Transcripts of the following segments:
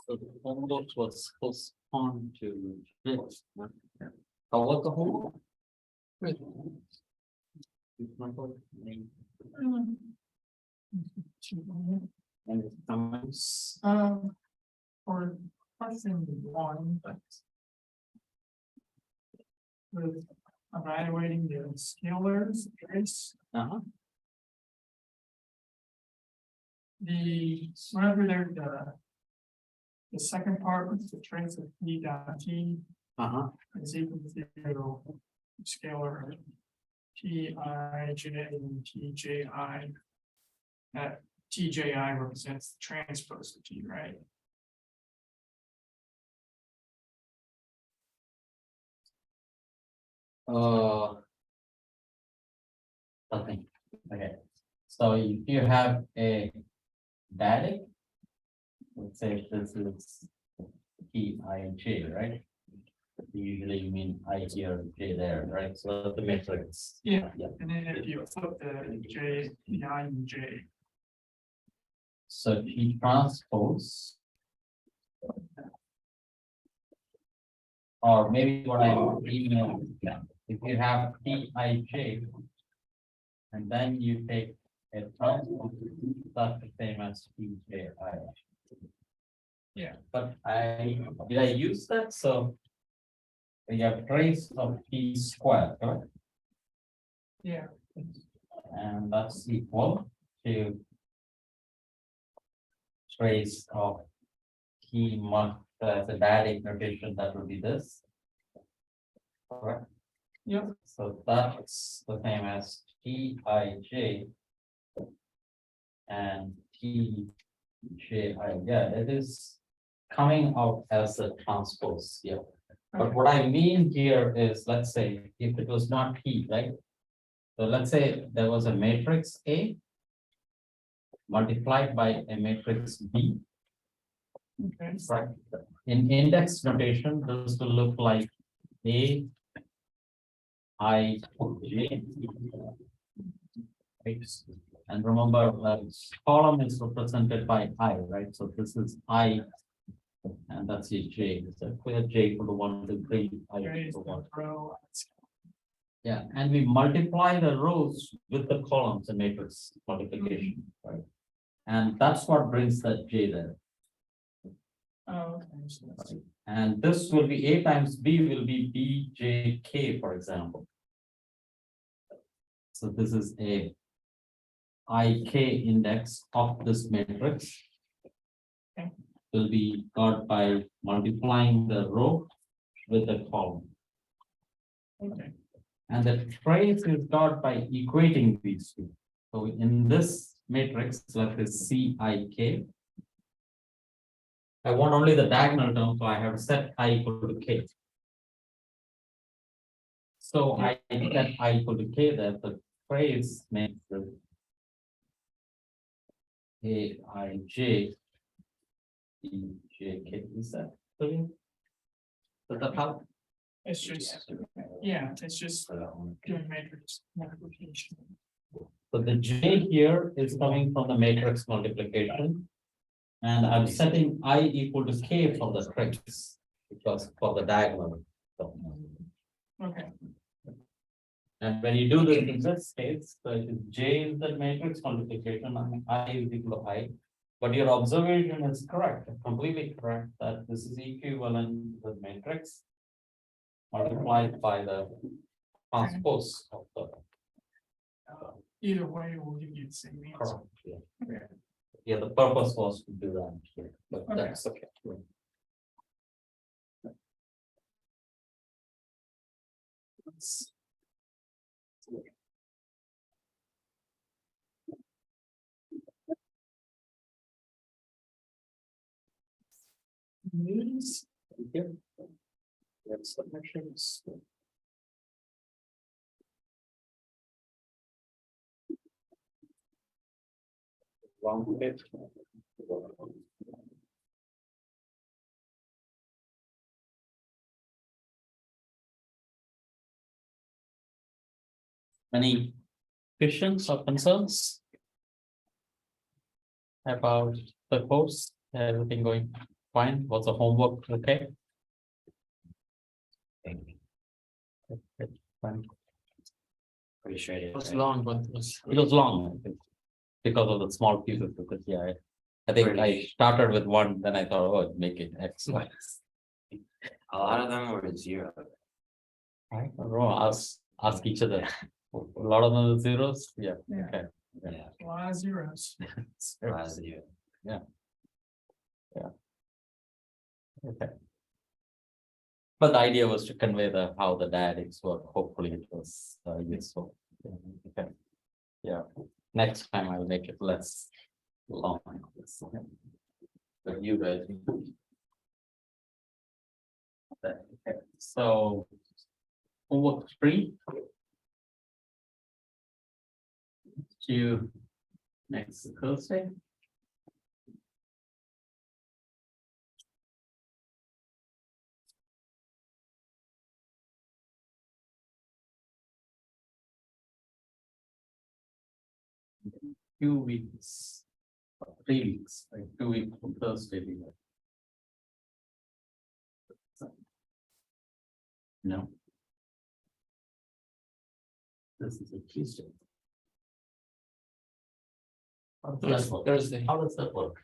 So the homework was postponed to this. How was the homework? Good. And comments? For question one, but with evaluating the scalars, trace the whenever there's the second part is the trace of p dot t is equal to zero scalar t I j and t j I. That t j I represents the transpose of t, right? Something. Okay. So if you have a dyadic, let's say this is P I J, right? Usually you mean I here, J there, right? So that's the matrix. Yeah. And then if you flip the j, the I and j. So T transpose. Or maybe what I even if you have Pij and then you take a transpose, that's the same as Pji. Yeah. But did I use that? So we have trace of P squared, correct? Yeah. And that's equal to trace of P mod as a dyadic notation, that would be this. Correct? Yep. So that's the same as Tij and Tji. Yeah, it is coming out as a transpose. Yeah. But what I mean here is, let's say if it was not P, right? So let's say there was a matrix A multiplied by a matrix B. Okay. Right. In index notation, this will look like A I J. Right. And remember, column is represented by I, right? So this is I, and that's a J. It's a clear J for the 1, 2, 3. I for 1. Row. Yeah, and we multiply the rows with the columns in matrix multiplication, right? And that's what brings that J there. Oh, okay. So that's- And this will be A times B will be BJK, for example. So this is a IK index of this matrix. Okay. Will be got by multiplying the row with the column. Okay. And the trace is got by equating these two. So in this matrix, let us CIK. I want only the diagonal term, so I have set I equal to K. So I set I equal to K, that the trace makes the AIJ BJK. Is that clear? Does that help? It's just, yeah, it's just doing matrix multiplication. So the J here is coming from the matrix multiplication. And I'm setting I equal to K for the trace, because for the diagonal. So, Okay. and when you do this in this case, so it is J is the matrix multiplication and I is equal to I. But your observation is correct, completely correct, that this is equivalent to the matrix multiplied by the transpose of the. Either way, we'll give you the same answer. Correct, yeah. Yeah, the purpose was to do that here, but Okay. that's okay. Yes. Okay. That's submissions. Wrong bit. Any questions or concerns about the course? Everything going fine? Was the homework okay? Okay, fine. Pretty sure It was long, but It was long, I think, because of the small pieces, because yeah, I think I Pretty. started with one, then I thought, oh, I'd make it excellent. A lot of them were zero. I don't know, ask each other. A lot of them are zeros, yeah, Yeah. okay. Yeah. a lot of zeros. A lot of zero. Okay. But the idea was to convey how the dynamics work. Hopefully it was useful. Yeah, okay. Yeah, next time I'll make it less long. But you guys. Okay, so homework 3. To next Thursday. Few weeks, 3 weeks, like 2 weeks from Thursday. we have. No. This is a Tuesday. How does that work? Thursday. How does that work?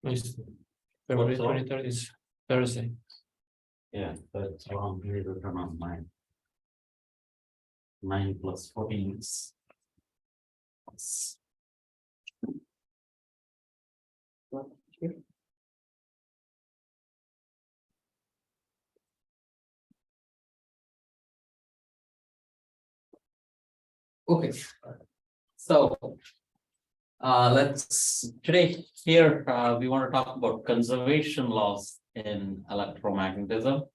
February What's wrong? 23rd is Thursday. Yeah, that's wrong, here to turn on 9. 9 plus 14 is. Yes. Okay, so. Let's today here we want to talk about conservation laws in electromagnetism.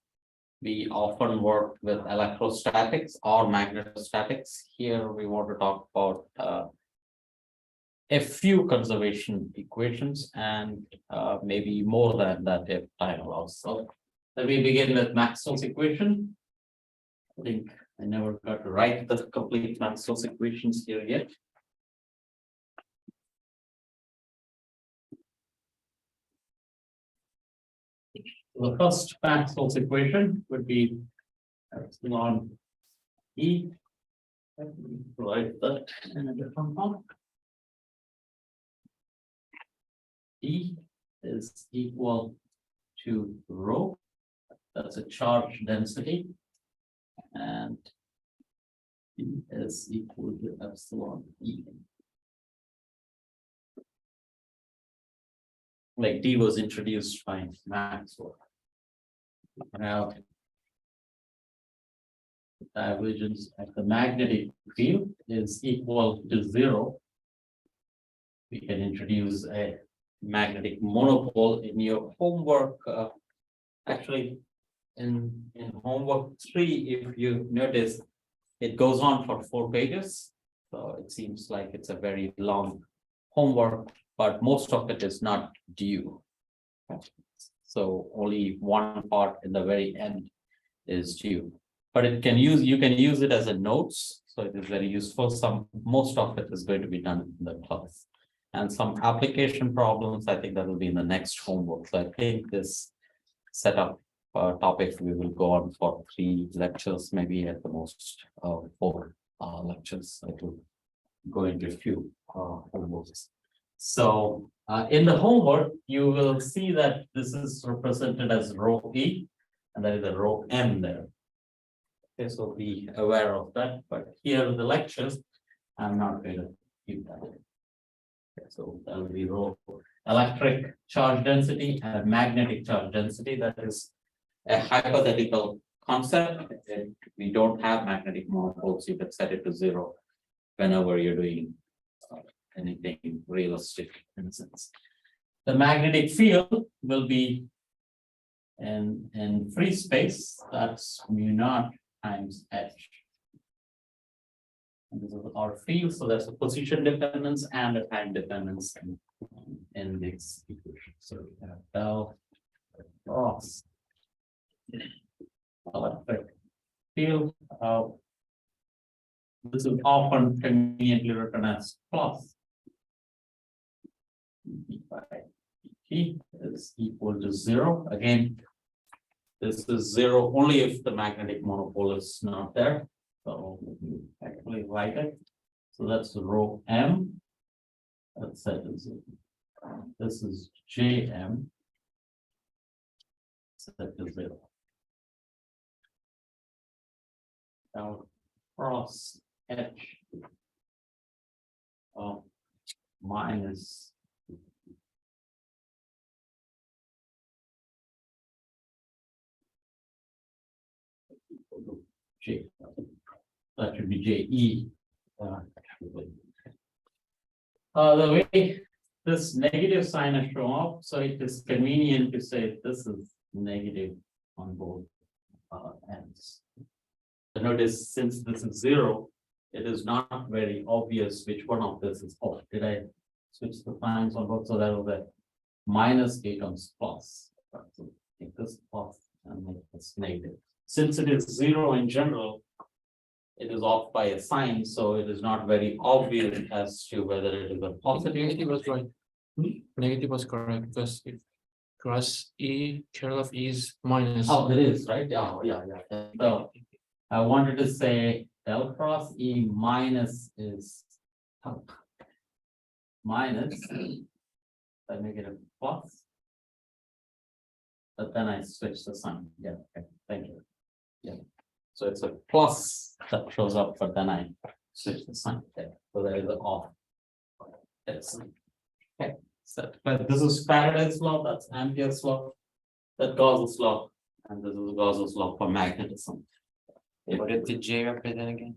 We often work with electrostatics or magnetostatics. Here we want to talk about a few conservation equations and maybe more than that if time allows. So let me begin with Maxwell's equation. I think I never got to write the complete Maxwell's equations here yet. The first Maxwell's equation would be epsilon E. Let me write that in a different form. E is equal to rho. That's a charge density. And E is equal to epsilon E. Like D was introduced by Maxwell. Now, divergence at the magnetic field is equal to 0. We can introduce a magnetic monopole in your homework. Actually, in homework 3, if you notice, it goes on for 4 pages. So it seems like it's a very long homework, but most of it is not due. So only one part in the very end is due. But you can use it as a notes. So it is very useful. Most of it is going to be done in the class. And some application problems, I think that will be in the next homework. So I think this setup topic we will go on for 3 lectures, maybe at the most 4 lectures. I will go into a few homeworks. So in the homework, you will see that this is represented as rho E, and there is a rho M there. Okay, so be aware of that. But here in the lectures, I'm not going to keep that. Okay, so that will be rho electric charge density and magnetic charge density. That is a hypothetical concept, we don't have magnetic monopoles, you can set it to 0 whenever you're doing anything realistic in a sense. The magnetic field will be in free space, that's mu naught times H. And this is our field, so there's a position dependence and a time dependence in this equation. So we have del cross electric field. This is often conveniently written as plus d by dt is equal to 0. Again, this is 0 only if the magnetic monopole is not there. So we actually write it. So that's rho m. That's set as 0. This is Jm. Set to 0. Now cross H minus J. That should be JE. The way this negative sign is shown up, so it is convenient to say this is negative on both ends. So notice since this is 0, it is not very obvious which one of this is off. Did I switch the signs on both? So that was a minus becomes plus. So take this plus and make this negative. Since it is 0 in general, it is off by a sign, so it is not very obvious as to whether it is a positive. Negative was right. Negative was correct because if cross E, curl of E is minus. Oh, it is, right? Yeah, yeah. So I wanted to say del cross E minus is minus. I make it a plus. But then I switch the sign. Yeah, okay, thank you. Yeah. So it's a plus that shows up, but then I switch the sign there. So there is an off. That's okay. So, but this is Faraday's law, that's Ampere's law, that Gauss's law, and this is Gauss's law for magnetism. What did the J represent again?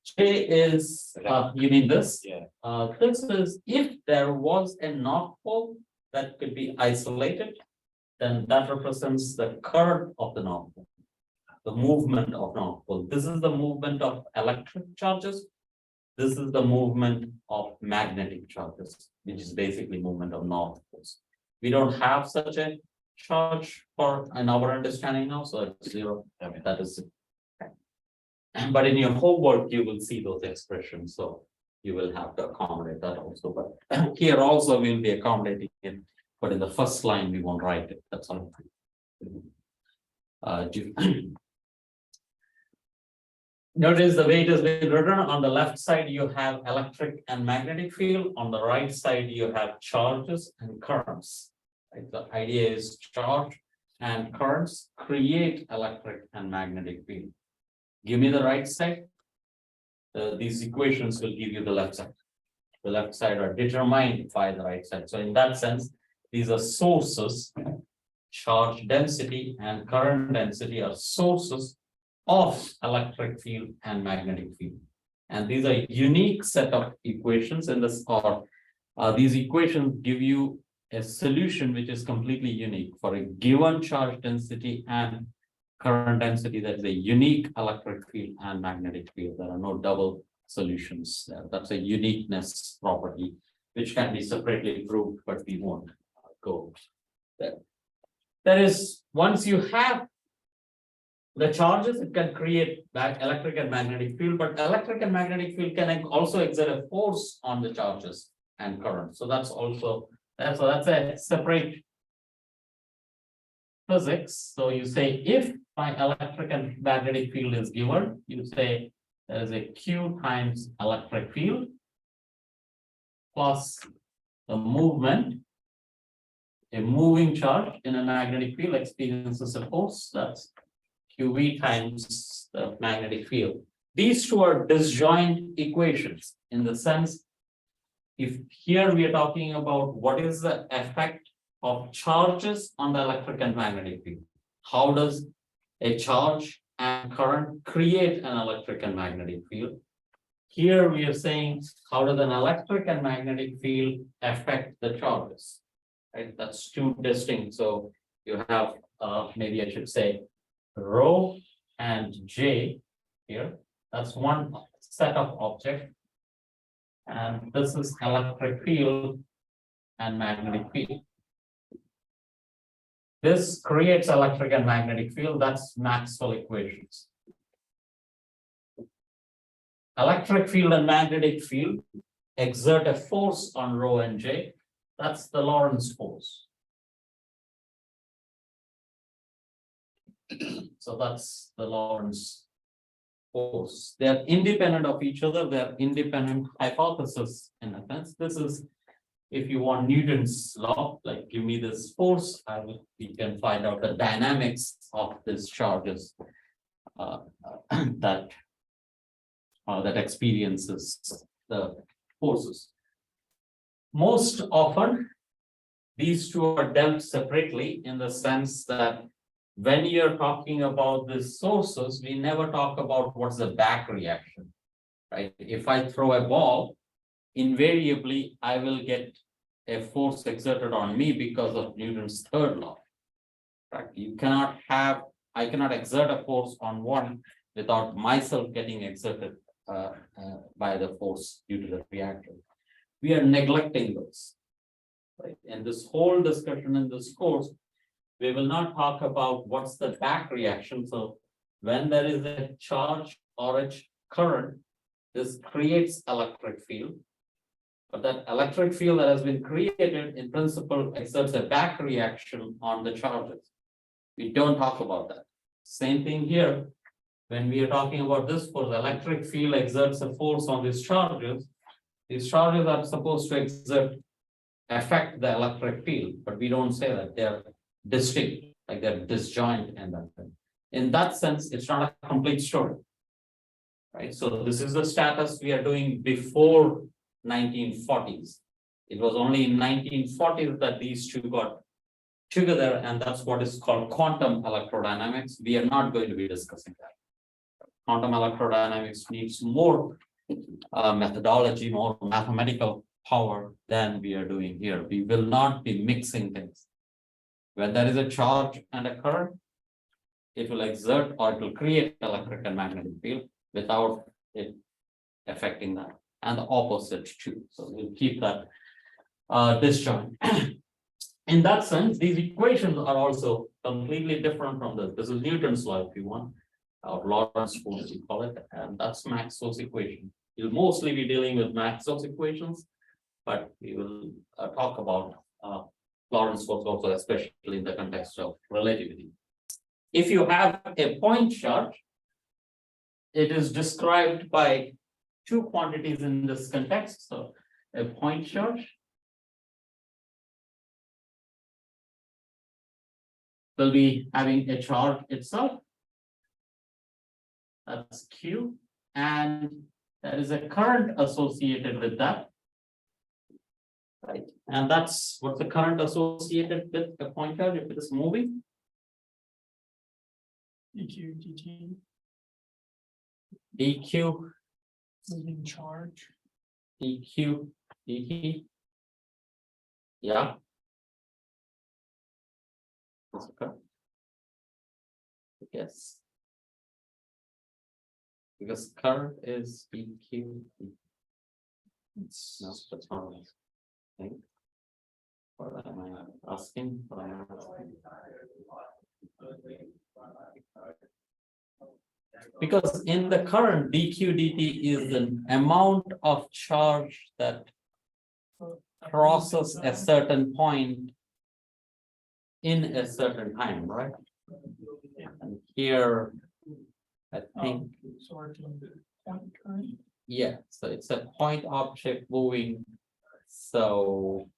J is, you mean this? Yeah. This is if there was a north pole that could be isolated, then that represents the current of the north pole. The movement of north pole. This is the movement of electric charges. This is the movement of magnetic charges, which is basically movement of north poles. We don't have such a charge for in our understanding now, so it's 0. Okay. That is it. Okay. But in your homework, you will see those expressions, so you will have to accommodate that also. But here also we'll be accommodating it, but in the first line we won't write it. That's all. Notice the way it has been written. On the left side, you have electric and magnetic field. On the right side, you have charges and currents. Right? The idea is charge and currents create electric and magnetic field. Give me the right side. These equations will give you the left side. The left side are determined by the right side. So in that sense, these are sources. Charge density and current density are sources of electric field and magnetic field. And these are unique set of equations in this, or these equations give you a solution which is completely unique for a given charge density and current density. That is a unique electric field and magnetic field. There are no double solutions there. That's a uniqueness property which can be separately proved, but we won't go there. That is, once you have the charges, it can create that electric and magnetic field, but electric and magnetic field can also exert a force on the charges and current. So that's also that's a separate physics. So you say if my electric and magnetic field is given, you say there is a Q times electric field plus the movement. A moving charge in a magnetic field experiences a force, that's QV times the magnetic field. These two are disjoint equations in the sense, if here we are talking about what is the effect of charges on the electric and magnetic field. How does a charge and current create an electric and magnetic field. Here we are saying, how does an electric and magnetic field affect the charges? Right, that's two distinct, so you have, maybe I should say, rho and J here, that's one set of object. And this is electric field and magnetic field. This creates electric and magnetic field, that's Maxwell equations. Electric field and magnetic field exert a force on rho and J, that's the Lorentz force. So that's the Lorentz force. They are independent of each other, they are independent hypothesis in a sense. This is, if you want Newton's law, like give me this force, we can find out the dynamics of these charges that experiences the forces. Most often, these two are dealt separately in the sense that when you're talking about these sources, we never talk about what's the back reaction, right? If I throw a ball, invariably I will get a force exerted on me because of Newton's third law. Right? I cannot exert a force on one without myself getting exerted by the force due to the reaction. We are neglecting those. Right? In this whole discussion in this course, we will not talk about what's the back reaction. So when there is a charge or a current, this creates electric field. But that electric field that has been created in principle exerts a back reaction on the charges. We don't talk about that. Same thing here. When we are talking about this force, the electric field exerts a force on these charges. These charges are supposed to affect the electric field, but we don't say that they are distinct, like they're disjoint in that sense. In that sense, it's not a complete story. Right. So this is the status we are doing before 1940s. It was only in 1940s that these two got together, and that's what is called quantum electrodynamics. We are not going to be discussing that. Quantum electrodynamics needs more methodology, more mathematical power than we are doing here. We will not be mixing things. When there is a charge and a current, it will exert or it will create electric and magnetic field without it affecting that, and the opposite too. So we'll keep that disjoint. In that sense, these equations are also completely different from this. This is Newton's law, if you want, or Lorentz force, you call it, and that's Maxwell's equation. You'll mostly be dealing with Maxwell's equations, but we will talk about Lorentz force also, especially in the context of relativity. If you have a point charge, it is described by two quantities in this context. So a point charge will be having a charge itself. That's Q, and there is a current associated with that. Right, and that's what's the current associated with a point charge if it is moving. EQ, DT, dq moving charge. dq dt. Yeah. That's okay. Yes. Because current is dq. No, that's not what I think. What am I asking? What am I asking? Because in the current, dq dt is an amount of charge that crosses a certain point in a certain time, right? And here, I think, Sorting the point current. yeah, so it's a point object moving. So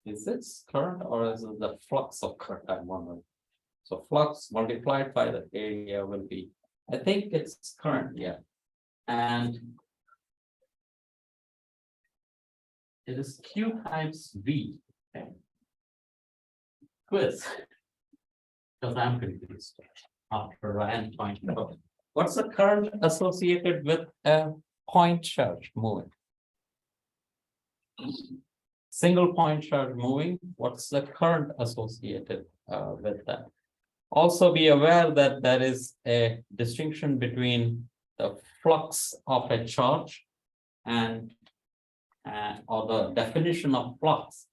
is this current or is it the flux of current? I'm wondering. So flux multiplied by the area will be, I think it's current, yeah. And it is Q times V. Okay. Quiz. Because I'm confused. after an endpoint. What's the current associated with a point charge moving? Single point charge moving, what's the current associated with that? Also be aware that there is a distinction between the flux of a charge and or the definition of flux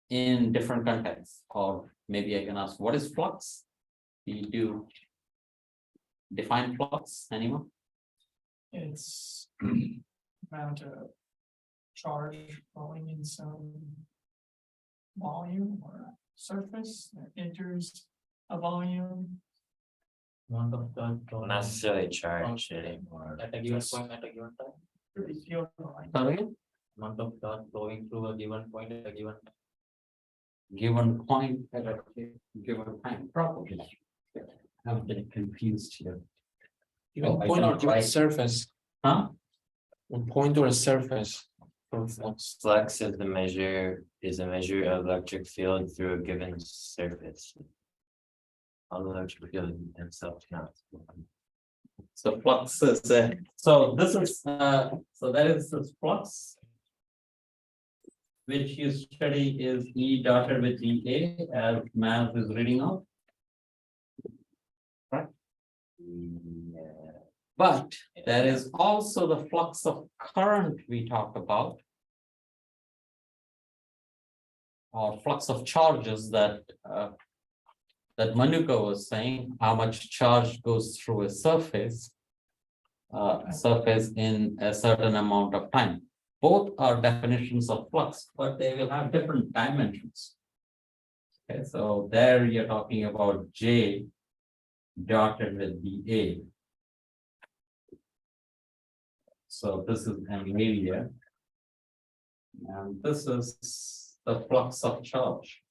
in different contexts, or maybe I can ask, what is flux? Do you do define flux, anyone? It's amount of charge flowing in some volume or surface that enters a volume. Amount of charge Not necessarily charge anymore. at a given point at a given time. Pretty field line. Sorry? Amount of charge flowing through a given point at a given time. Given point at a given time, probably. I'm getting confused here. Even I point or cannot given write. surface, Huh? one point or a surface. For flux. Flux is a measure of electric field through a given surface. All electric field themselves counts. So flux is, so this is, so that is this flux. Which you study is E dotted with EA as math is reading out. Yeah. But there is also the flux of current we talk about. Or flux of charges that that Manuka was saying, how much charge goes through a surface in a certain amount of time. Both are definitions of flux, but they will have different dimensions. Okay, so there you're talking about J dotted with BA. So this is an area. And this is the flux of charge.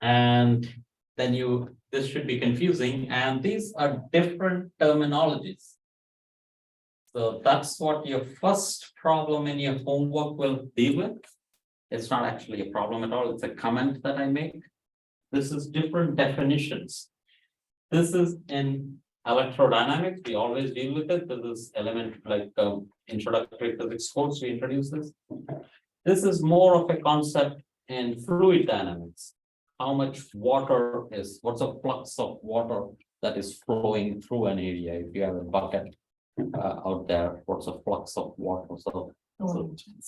And then this should be confusing, and these are different terminologies. So that's what your first problem in your homework will deal with. It's not actually a problem at all, it's a comment that I make. This is different definitions. This is in electrodynamics, we always deal with it. This is element like introductory physics course, we introduce this. This is more of a concept in fluid dynamics. How much water is, what's the flux of water that is flowing through an area? If you have a bucket out there, what's the flux of water? So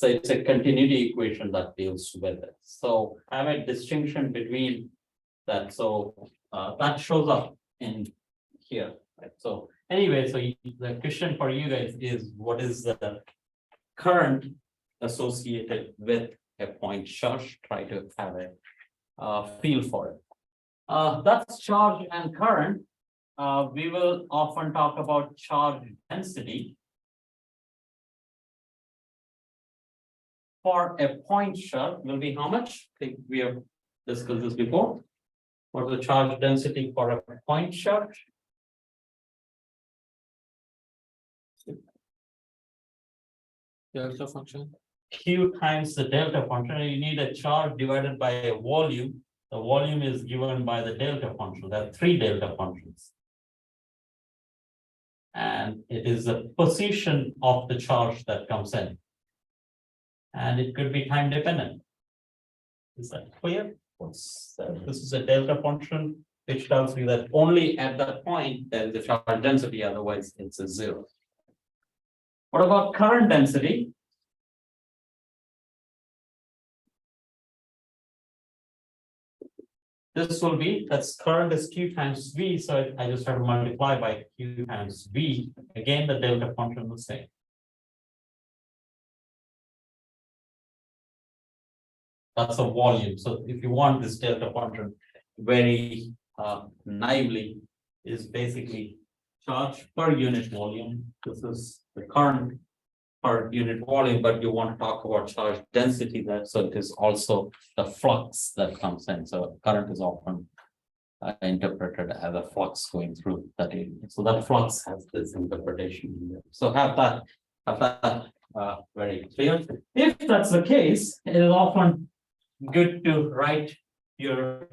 it's a continuity equation that deals with it. So I have a distinction between that. So that shows up in here. Right? So anyway, so the question for you guys is, what is the current associated with a point charge? Try to have a feel for it. That's charge and current. We will often talk about charge density. For a point charge will be how much? I think we have discussed this before. For the charge density for a point charge. Delta function. Q times the delta function, and you need a charge divided by a volume. The volume is given by the delta function. There are 3 delta functions. And it is the position of the charge that comes in. And it could be time dependent. Is that clear? This is a delta function, which tells you that only at that point there is a charge density, otherwise it's a 0. What about current density? This will be, that's current is Q times V, so I just have to multiply by Q times V. Again, the delta function will same. That's a volume. So if you want this delta function very naively, is basically charge per unit volume. This is the current per unit volume, but you want to talk about charge density there. So it is also the flux that comes in. So current is often interpreted as a flux going through that area. So that flux has this interpretation. So have that very clear. If that's the case, it is often good to write your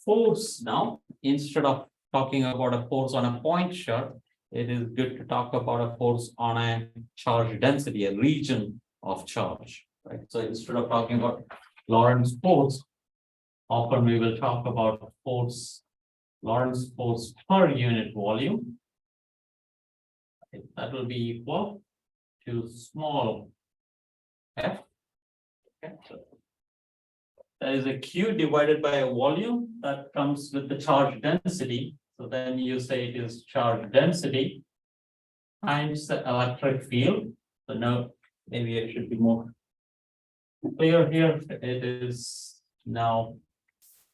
force now, instead of talking about a force on a point charge. It is good to talk about a force on a charge density, a region of charge, right? So instead of talking about Lorentz force, often we will talk about force, Lorentz force per unit volume. Okay, that will be equal to small f. Okay, so there is a Q divided by a volume that comes with the charge density. So then you say it is charge density times the electric field. So now maybe it should be more clear here. It is now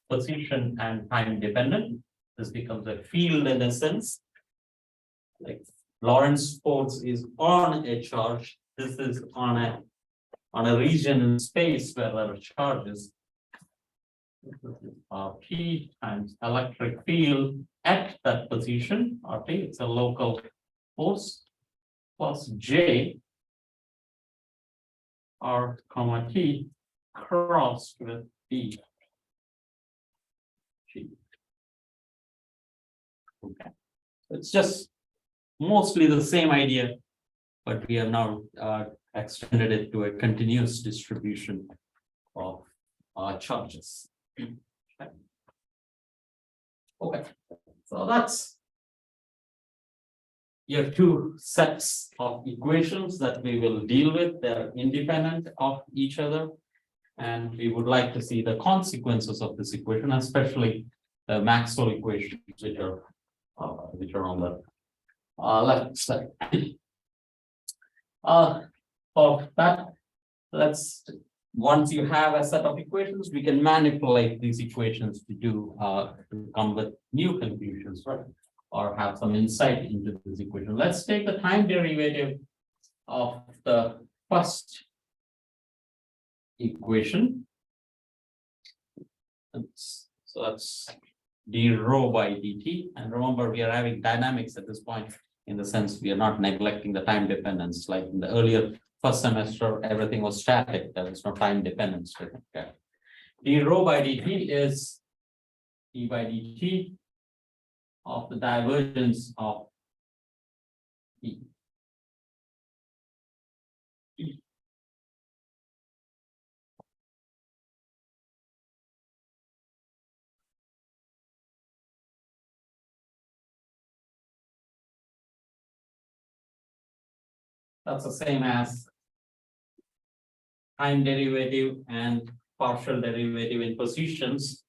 position and time dependent. This becomes a field in a sense. Like Lorentz force is on a charge. This is on a region in space where there are charges. P times electric field at that position, RT, it's a local force, plus J R comma T crossed with B. G. Okay, it's just mostly the same idea, but we have now extended it to a continuous distribution of charges. Okay, so that's your two sets of equations that we will deal with. They're independent of each other. And we would like to see the consequences of this equation, especially the Maxwell equations, which are on the left side. For that, once you have a set of equations, we can manipulate these equations to come with new conclusions, right? Or have some insight into this equation. Let's take the time derivative of the first equation. So that's d rho by dt. And remember, we are having dynamics at this point, in the sense we are not neglecting the time dependence. Like in the earlier first semester, everything was static. There was no time dependence. Okay. D rho by dt is d by dt of the divergence of E. That's the same as time derivative and partial derivative in positions.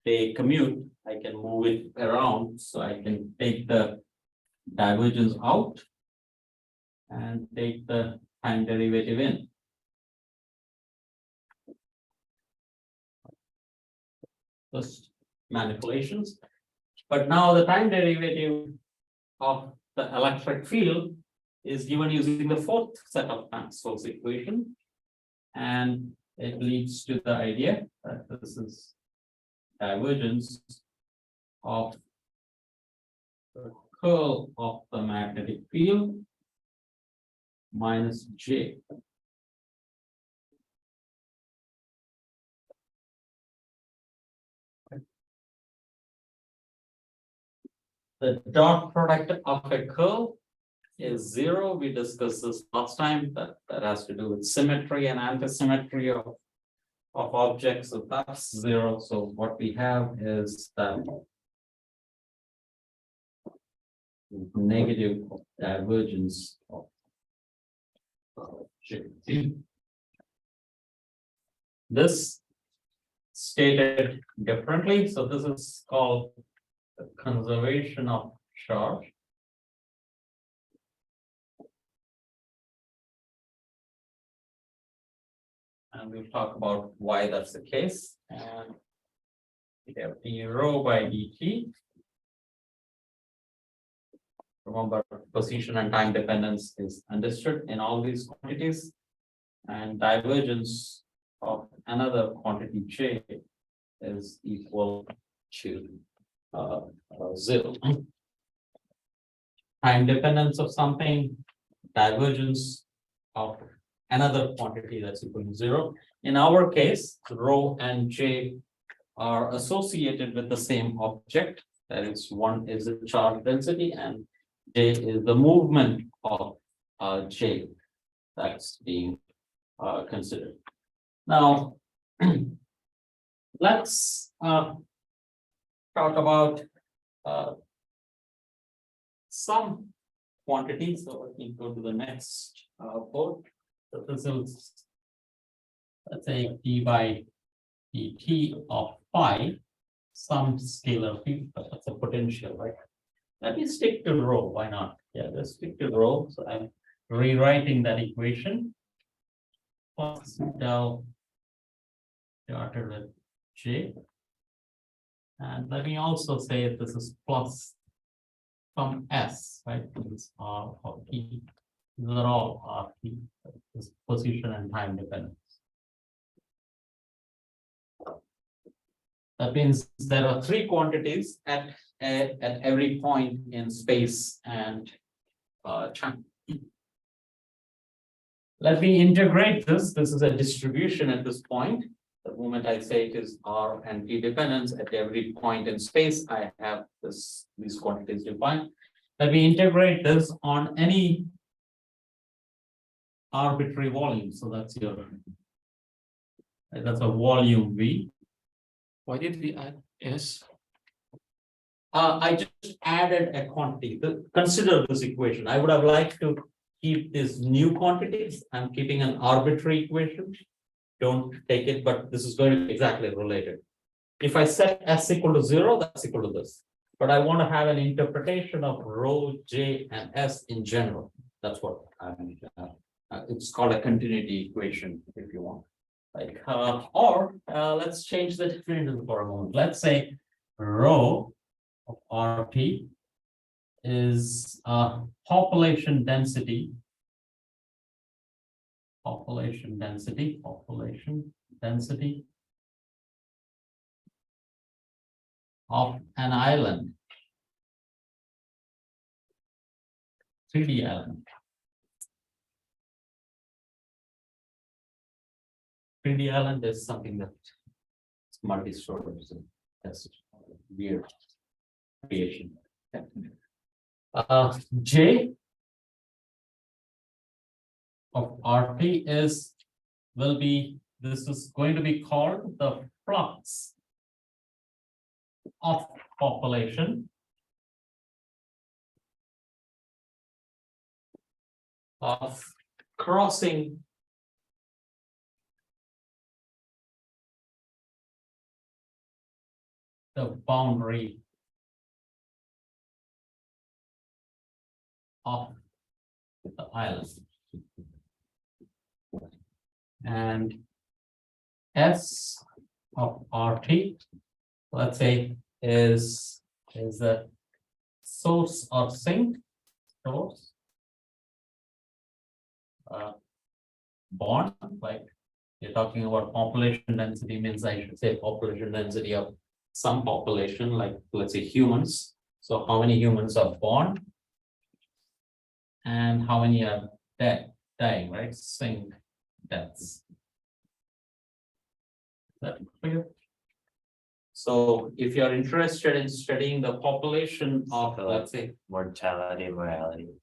They commute, I can move it around, so I can take the divergence out and take the time derivative in. Just manipulations. But now the time derivative of the electric field is given using the fourth set of Maxwell's equation. And it leads to the idea that this is divergence of the curl of the magnetic field minus J. The dot product of a curl is zero. We discussed this last time. That has to do with symmetry and antisymmetry of objects. So that's zero. So what we have is that negative divergence of J. This stated differently. So this is called the conservation of charge. And we'll talk about why that's the case. And we have d rho by dt. Remember, position and time dependence is understood in all these quantities. And divergence of another quantity J is equal to 0. Time dependence of something, divergence of another quantity that's equal to 0. In our case, rho and j are associated with the same object. That is, one is the charge density and j is the movement of j that's being considered. Now, let's talk about some quantities. So let me go to the next board. So this is, let's say, d by dt of phi, some scalar field, but that's a potential, right? Let me stick to rho. Why not? Yeah, let's stick to rho. So I'm rewriting that equation. Plus del started with j. And let me also say this is plus some s, right? This r of t. These are all r t. This position and time dependence. That means there are three quantities at every point in space and time. Let me integrate this. This is a distribution at this point. The moment I say it is R and T dependence at every point in space, I have these quantities defined. Let me integrate this on any arbitrary volume. So that's a volume V. Why did we add S? I just added a quantity. Consider this equation. I would have liked to keep these new quantities. I'm keeping an arbitrary equation. Don't take it, but this is going to be exactly related. If I set S equal to 0, that's equal to this. But I want to have an interpretation of rho, J, and S in general. That's what I mean. It's called a continuity equation, if you want. Like, let's change the definition for a moment. Let's say rho of RT is population density of an island, 3D island. 3D island is something that it's multi-story, so that's weird creation. J of RT this is going to be called the flux of population of crossing the boundary of the island. And S of RT, let's say, is the source or sink source bond. Like you're talking about population density, means I should say population density of some population, like let's say humans. So how many humans are born and how many are dying, right? Sink deaths. Is that clear? So if you're interested in studying the population of, let's say, Mortality.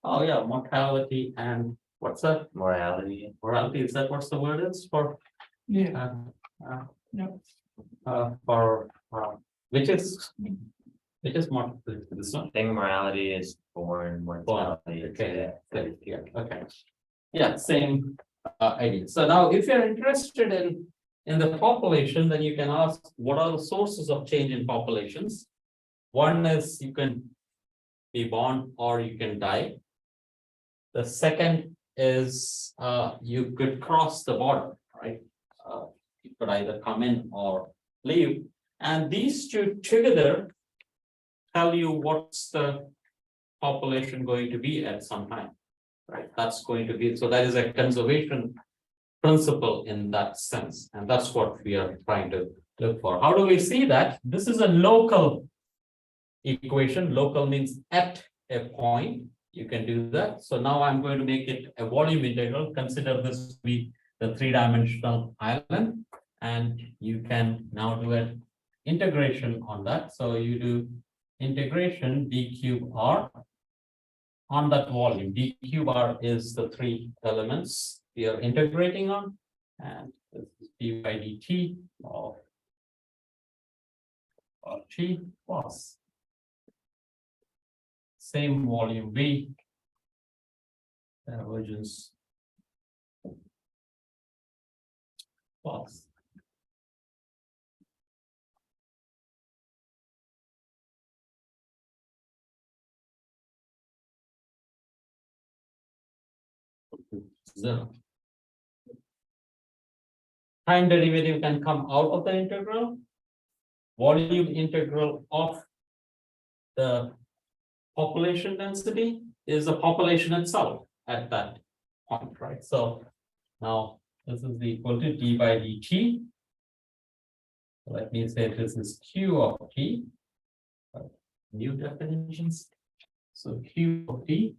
oh yeah, mortality and what's that? Morality. Morality, is that what's the word is for? Yeah. For which is more this one? I think morality is born, mortality. Okay, yeah, okay. Yeah, same idea. So now if you're interested in the population, then you can ask what are the sources of change in populations. One is you can be born or you can die. The second is you could cross the border, right? You could either come in or leave. And these two together tell you what's the population going to be at some time, right? That's going to be, so that is a conservation principle in that sense. And that's what we are trying to look for. How do we see that? This is a local equation. Local means at a point. you can do that. So now I'm going to make it a volume integral. Consider this to be the three-dimensional island. And you can now do an integration on that. So you do integration d cube r on that volume. D cube r is the three elements we are integrating on. And this is d by dt of t plus same volume V divergence plus zero. Time derivative can come out of the integral. Volume integral of the population density is the population itself at that point, right? So now this is equal to d by dt. Let me say this is q of t. New definitions. So q of t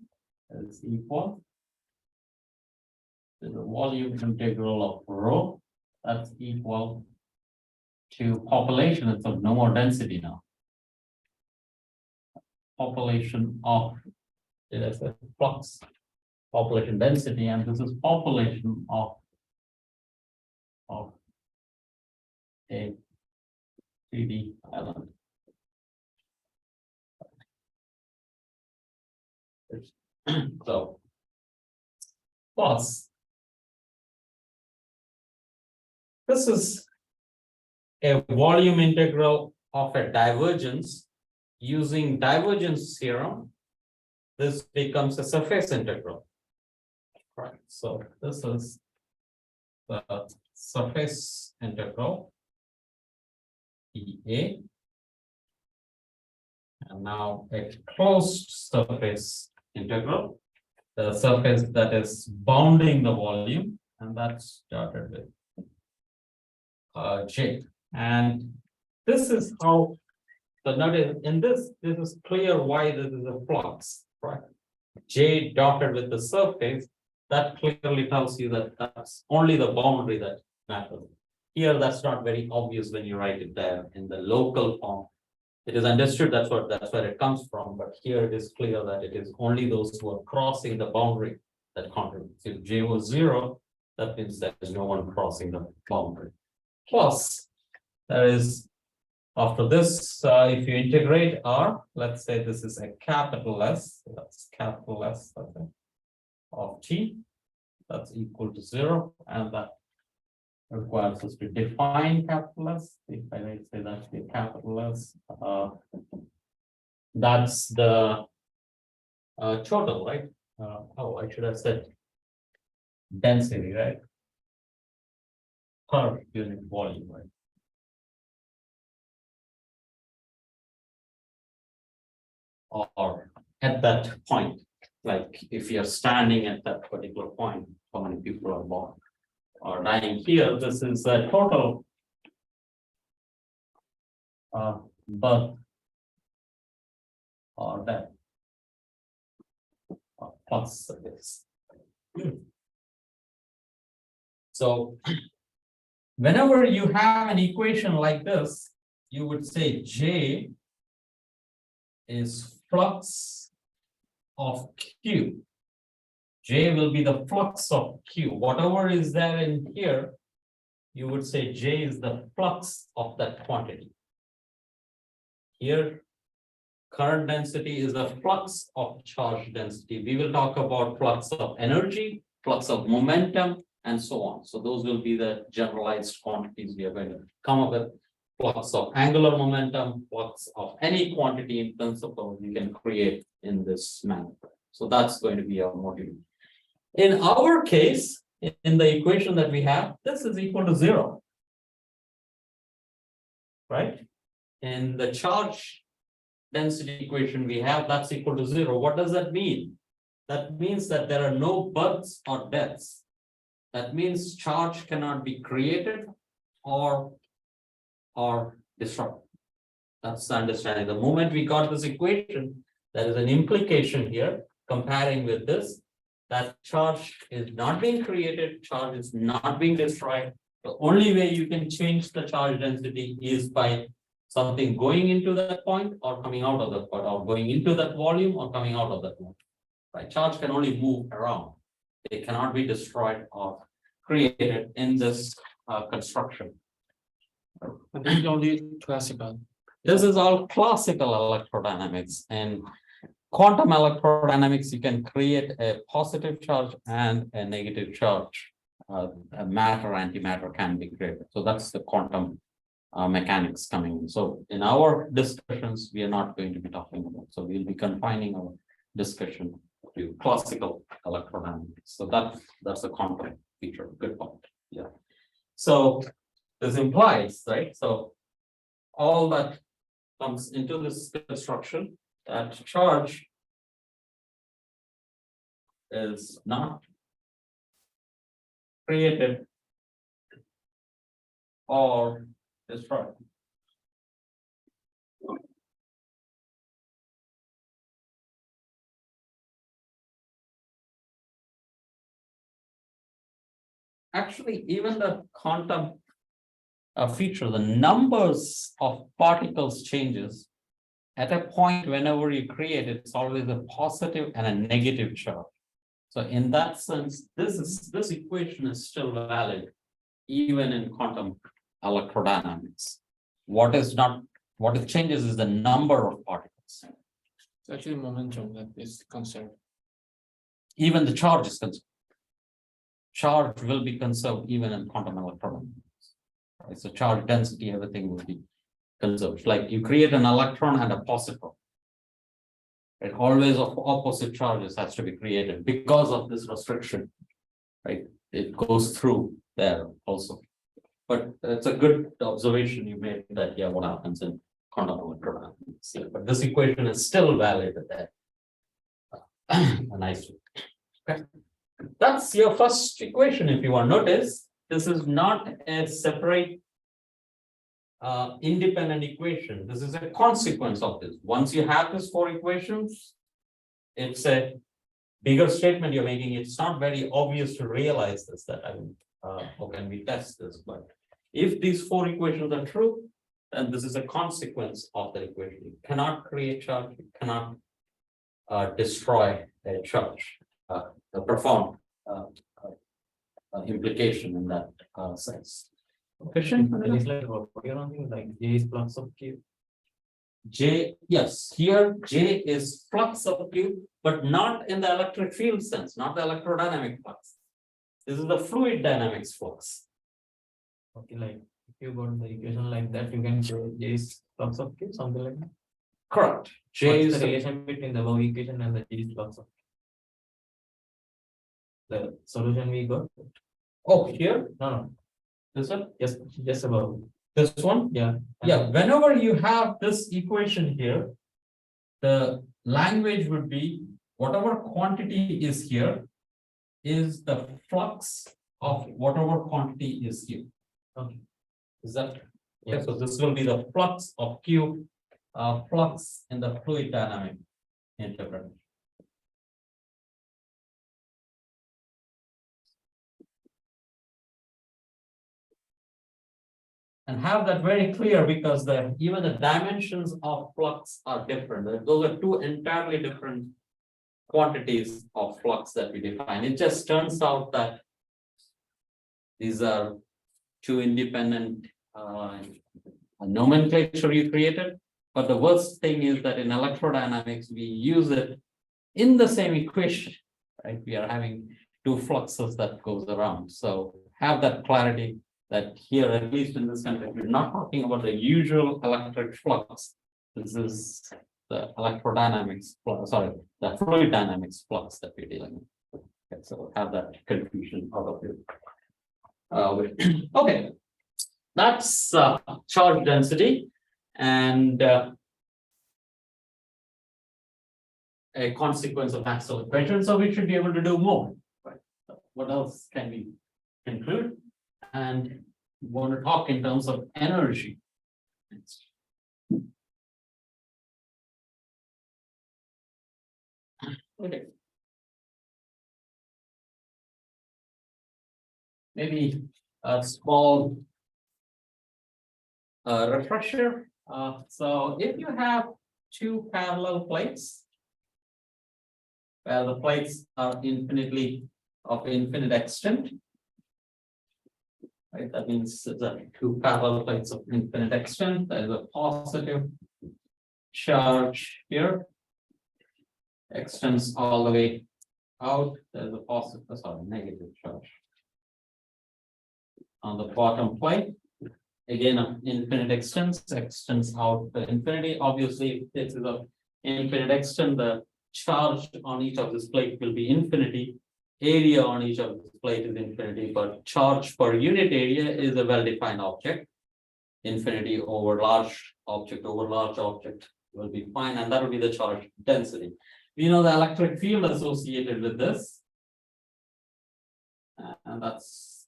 is equal to the volume integral of rho. That's equal to population. It's of no more density now. Population of, did I say flux? Population density, and this is population of a 3D island. So plus this is a volume integral of a divergence using divergence theorem. This becomes a surface integral. Right. So this is the surface integral EA. And now a closed surface integral, the surface that is bounding the volume, and that's started with J. And this is how, so notice in this is clear why this is a flux, right? J dotted with the surface, that clearly tells you that that's only the boundary that matters. Here, that's not very obvious when you write it there in the local form. It is understood that's where it comes from, but here it is clear that it is only those who are crossing the boundary that contribute. If J was 0, that means there is no one crossing the boundary. Plus, there is after this, if you integrate R, let's say this is a capital S, so that's capital S, okay, of T, that's equal to 0, and that requires us to define capital S. If I say that's the capital S, that's the total, right? Oh, I should have said density, right? Per unit volume, right? Or at that point, like if you're standing at that particular point, how many people are born or dying here, this is the total birth or death plus this. So whenever you have an equation like this, you would say J is flux of Q. J will be the flux of Q. Whatever is there in here, you would say J is the flux of that quantity. Here, current density is the flux of charge density. We will talk about flux of energy, flux of momentum, and so on. So those will be the generalized quantities we are going to come up with. Flux of angular momentum, flux of any quantity in principle you can create in this manner. So that's going to be our module. In our case, in the equation that we have, this is equal to 0. Right? In the charge density equation we have, that's equal to 0. What does that mean? That means that there are no births or deaths. That means charge cannot be created or disrupted. That's the understanding. The moment we got this equation, there is an implication here comparing with this, that charge is not being created, charge is not being destroyed. The only way you can change the charge density is by something going into that point or coming out of that point, or going into that volume or coming out of that volume. Right, charge can only move around. It cannot be destroyed or created in this construction. But this is only classical. This is all classical electrodynamics. And quantum electrodynamics, you can create a positive charge and a negative charge. A matter, antimatter can be created. So that's the quantum mechanics coming in. So in our discussions, we are not going to be talking about. So we'll be confining our discussion to classical electrodynamics. So that's a quantum feature. Good point. Yeah. So this implies, right? So all that comes into this construction, that charge is not created or destroyed. Actually, even the quantum feature, the numbers of particles changes at a point whenever you create it, it's always a positive and a negative charge. So in that sense, this equation is still valid even in quantum electrodynamics. What it changes is the number of particles. It's actually momentum that is conserved. Even the charge is conserved. Charge will be conserved even in quantum electrodynamics. Right? So charge density, everything will be conserved. Like you create an electron and a positron. It always of opposite charges has to be created because of this restriction. Right? It goes through there also. But it's a good observation you made that, yeah, what happens in quantum electrodynamics. Yeah, but this equation is still valid there. Nice. Okay. That's your first equation. If you want to notice, this is not a separate independent equation. This is a consequence of this. Once you have these four equations, it's a bigger statement you're making. It's not very obvious to realize this, that I mean, how can we test this? But if these four equations are true, then this is a consequence of the equation. You cannot create charge, you cannot destroy a charge, profound implication in that sense. Question? It's like like J is flux of Q. J, yes, here J is flux of Q, but not in the electric field sense, not the electrodynamic flux. This is the fluid dynamics flux. Okay, like if you got the equation like that, you can say J is flux of Q, something like that. Correct. J What's is the relation between the above equation and the J is flux of Q? The solution we got? oh, here, No, this one, just above. this one. Yeah. Yeah, whenever you have this equation here, the language would be whatever quantity is here is the flux of whatever quantity is here. Okay. Is that? Yeah. So this will be the flux of Q, flux in the fluid dynamic interpretation. And have that very clear because even the dimensions of flux are different. Those are two entirely different quantities of flux that we define. It just turns out that these are two independent nomenclature you created. But the worst thing is that in electrodynamics, we use it in the same equation, right? We are having two fluxes that goes around. So have that clarity that here, at least in this context, we're not talking about the usual electric flux. This is the electrodynamics, sorry, the fluid dynamics flux that we're dealing with. Okay, so have that confusion out of it. Okay, that's charge density and a consequence of Maxwell equation. So we should be able to do more. Right? So what else can we conclude? And we want to talk in terms of energy. Okay, maybe a small refresher. So if you have two parallel plates, where the plates are of infinite extent, right? That means that two parallel plates of infinite extent. There is a positive charge here, extends all the way out. There's a positive, sorry, negative charge on the bottom plate. Again, of infinite extends out to infinity. Obviously, if this is of infinite extent, the charge on each of this plate will be infinity. Area on each of this plate is infinity, but charge per unit area is a well-defined object. Infinity over large object will be fine, and that will be the charge density. We know the electric field associated with this. And that's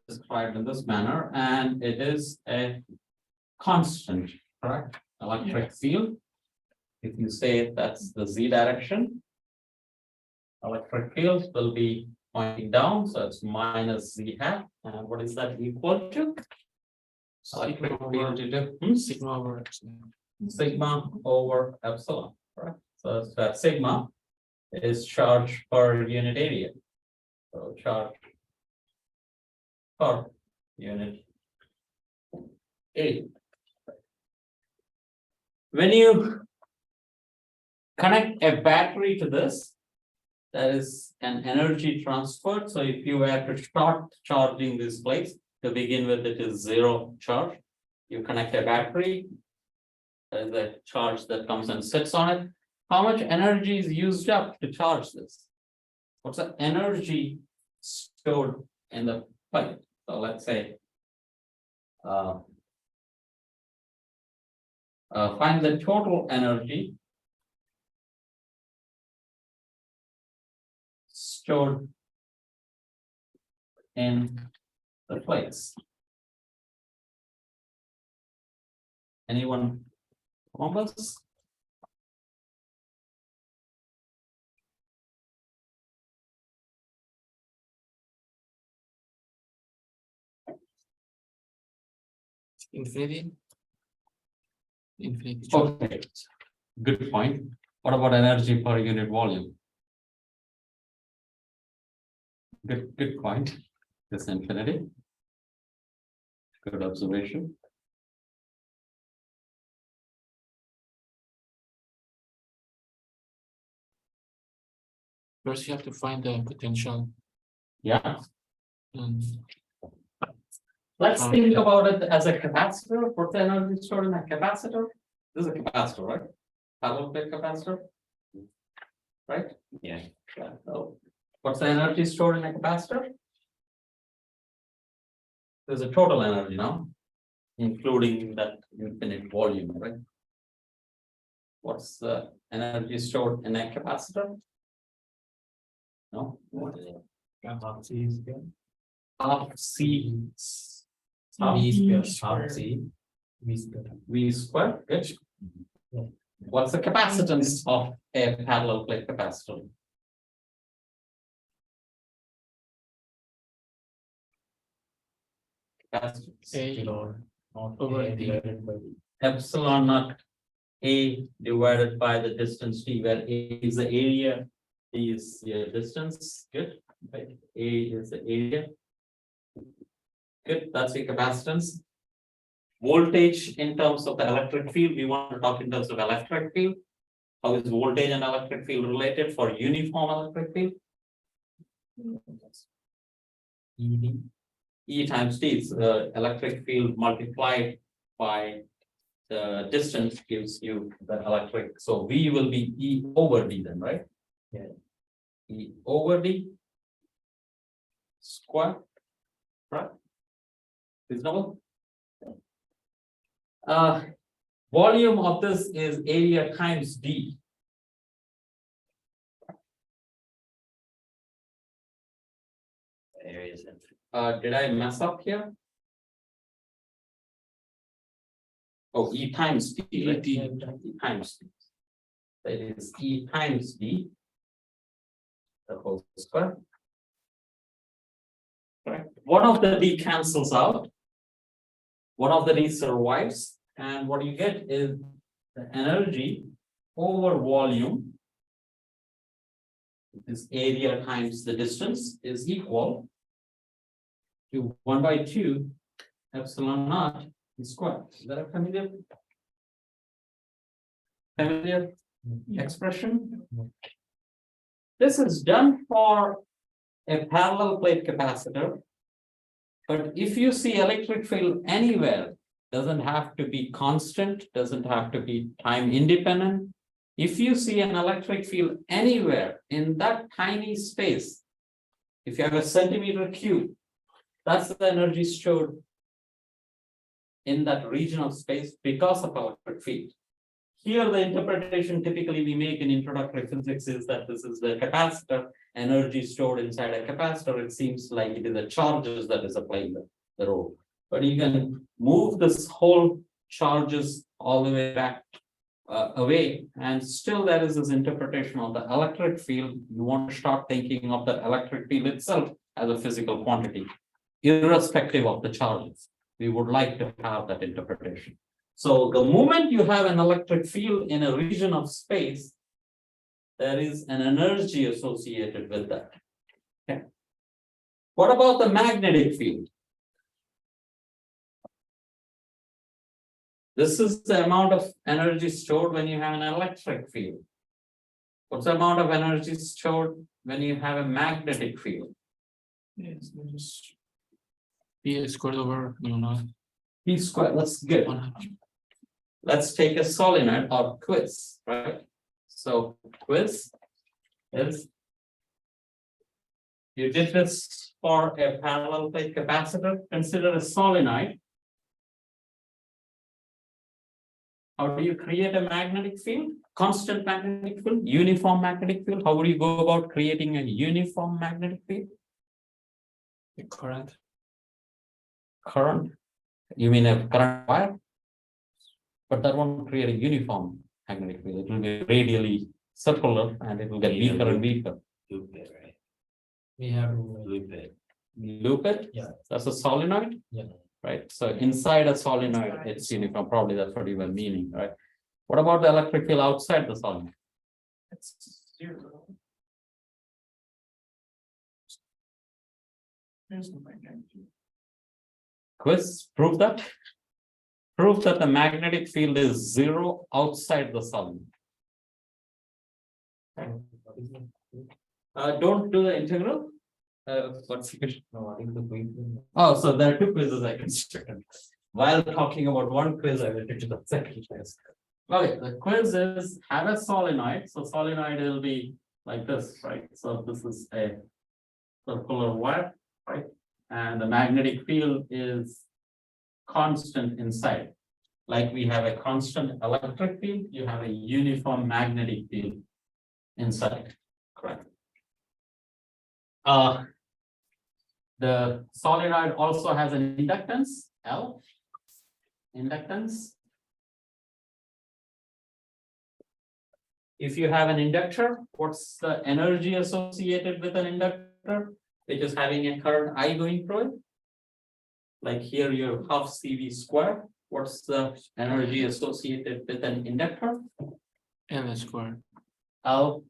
described in this manner, and it is a constant, correct? Electric field. If you say that's the z direction, electric field will be pointing down, so it's minus z hat. And what is that equal to? Electric field Sigma over epsilon. sigma over epsilon, correct? So that sigma is charge per unit area. So charge per unit area. When you connect a battery to this, there is an energy transfer. So if you were to start charging this place, to begin with, it is zero charge. You connect a battery, there is a charge that comes and sits on it. How much energy is used up to charge this? What's the energy stored in the plate? So let's say find the total energy stored in the plates. Anyone almost? Infinity. Infinity charge. Okay, good point. What about energy per unit volume? Good point. This infinity. Good observation. First, you have to find the potential. Yeah. And Let's think about it as a capacitor. What's the energy stored in a capacitor? This is a capacitor, right? Parallel plate capacitor. Right? Yeah. Yeah. So what's the energy stored in a capacitor? There's a total energy now, including that infinite volume, right? What's the energy stored in a capacitor? No? Half C. V Half C. V square, good. What's the capacitance of a parallel plate capacitor? Capacitance. A over D. Epsilon naught A divided by the distance D, where A is the area, D is your distance, good, right? A is the area. Good, that's the capacitance. Voltage in terms of the electric field, we want to talk in terms of electric field. How is voltage and electric field related for uniform electric field? ED. E times D is electric field multiplied by the distance gives you the electric. So V will be E over D then, right? Yeah. E over D square, right? Reasonable? Volume of this is area times D. Area is infinite. Did I mess up here? Oh, E times D, right? E E times D. That is E times D. The whole square. Correct. One of the D cancels out. One of the D survives, and what you get is the energy over volume. This area times the distance is equal to 1/2 epsilon naught squared. Is that a familiar expression? This is done for a parallel plate capacitor. But if you see electric field anywhere, doesn't have to be constant, doesn't have to be time independent. If you see an electric field anywhere in that tiny space, if you have a centimeter cube, that's the energy stored in that region of space because of electric field. Here, the interpretation typically we make in introductory physics is that this is the capacitor, energy stored inside a capacitor. It seems like it is the charges that is playing the role. But you can move this whole charges all the way back away, and still there is this interpretation of the electric field. You want to start thinking of the electric field itself as a physical quantity, irrespective of the charges. We would like to have that interpretation. So the moment you have an electric field in a region of space, there is an energy associated with that. Okay. What about the magnetic field? This is the amount of energy stored when you have an electric field. What's the amount of energy stored when you have a magnetic field? Yes, just P squared over mu naught. P squared, that's good. 100. Let's take a solenoid or quiz, right? So quiz is, you did this for a parallel plate capacitor. Consider a solenoid. How do you create a magnetic field? Constant magnetic field, uniform magnetic field. How would you go about creating a uniform magnetic field? The current. Current. You mean a current wire? But that won't create a uniform magnetic field. It will be radially circular and it will get weaker and weaker. Loop it, right? We have Loop it. Loop it? Yeah. That's a solenoid? Yeah. Right, so inside a solenoid, it's uniform, probably that's what you were meaning, right? What about the electric field outside the solenoid? it's 0. There's the magnetic field. Quiz, prove that. Prove that the magnetic field is 0 outside the solenoid. Don't do the integral. What's the question? No, I think the quiz. Oh, so there are two quizzes I can start. While talking about one quiz, I will do the second quiz. Okay, the quiz is have a solenoid. So solenoid will be like this, right? So this is a circular wire, right? And the magnetic field is constant inside. Like we have a constant electric field, you have a uniform magnetic field inside, correct? The solenoid also has an inductance, L. Inductance. If you have an inductor, what's the energy associated with an inductor? Which is having a current I going through it. Like here you have half CV squared. What's the energy associated with an inductor? N squared. L.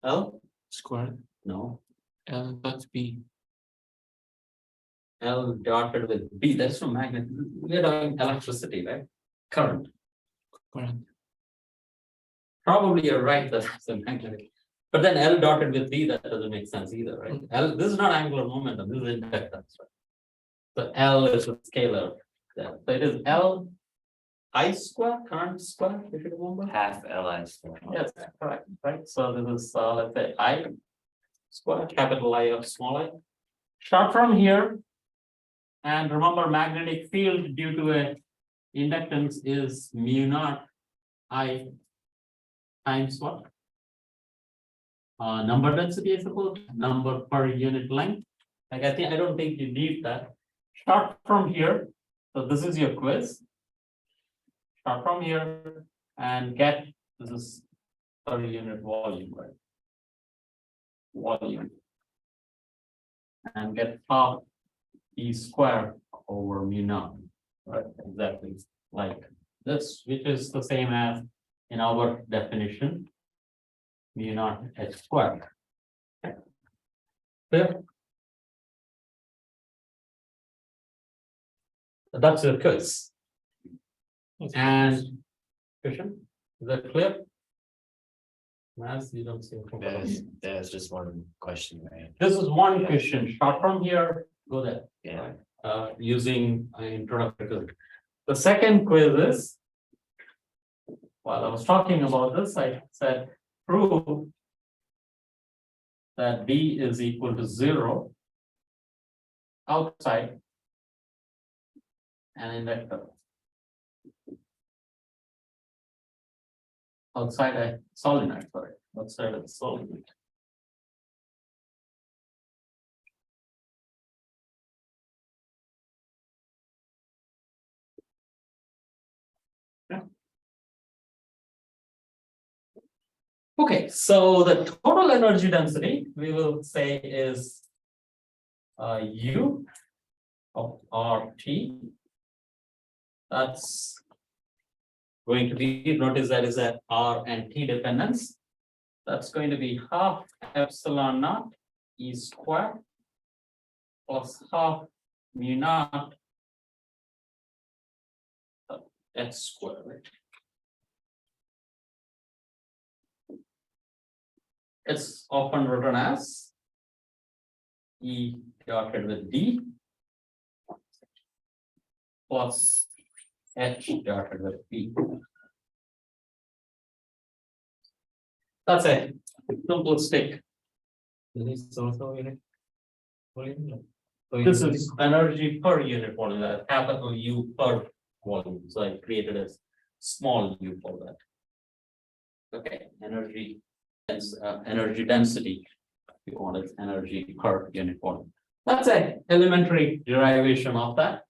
L? Squared. No. L dot B. L dotted with B. That's no magnet. We're doing electricity, right? Current. Current. Probably you're right that that's a magnetic. But then L dotted with B, that doesn't make sense either, right? L, this is not angular momentum, this is inductance, right? So L is a scalar. Yeah. So it is L I square, current square, if you remember. Half Li squared. Yes, correct, right? So this is, let's say I square, capital I of small I. Start from here. And remember, magnetic field due to a inductance is mu naught I times what? Number density, I suppose, number per unit length. Like I don't think you need that. Start from here. So this is your quiz. Start from here and get, this is per unit volume, right? Volume. and get half E square over mu naught. Right, exactly like this, which is the same as in our definition. Mu naught H squared. Okay. Clear? That's the quiz. And question, is that clear? Mass, you don't see. There's just one question, right? This is one question, start from here, go there. Yeah. Using introductory. The second quiz is. While I was talking about this, I said prove. That B is equal to 0. Outside. And inductor. Outside a solenoid, sorry, outside of the solenoid. Okay, so the total energy density we will say is U of RT. That's going to be, notice that is a R and T dependence. That's going to be half epsilon naught E squared plus half mu naught H squared. It's often written as E dotted with D plus H dotted with P. That's a simplistic. This is also unit. volume. This is energy per unit volume, a capital U per volume. So I created a small U for that. Okay, energy density. If you want it, energy per unit volume. That's an elementary derivation of that.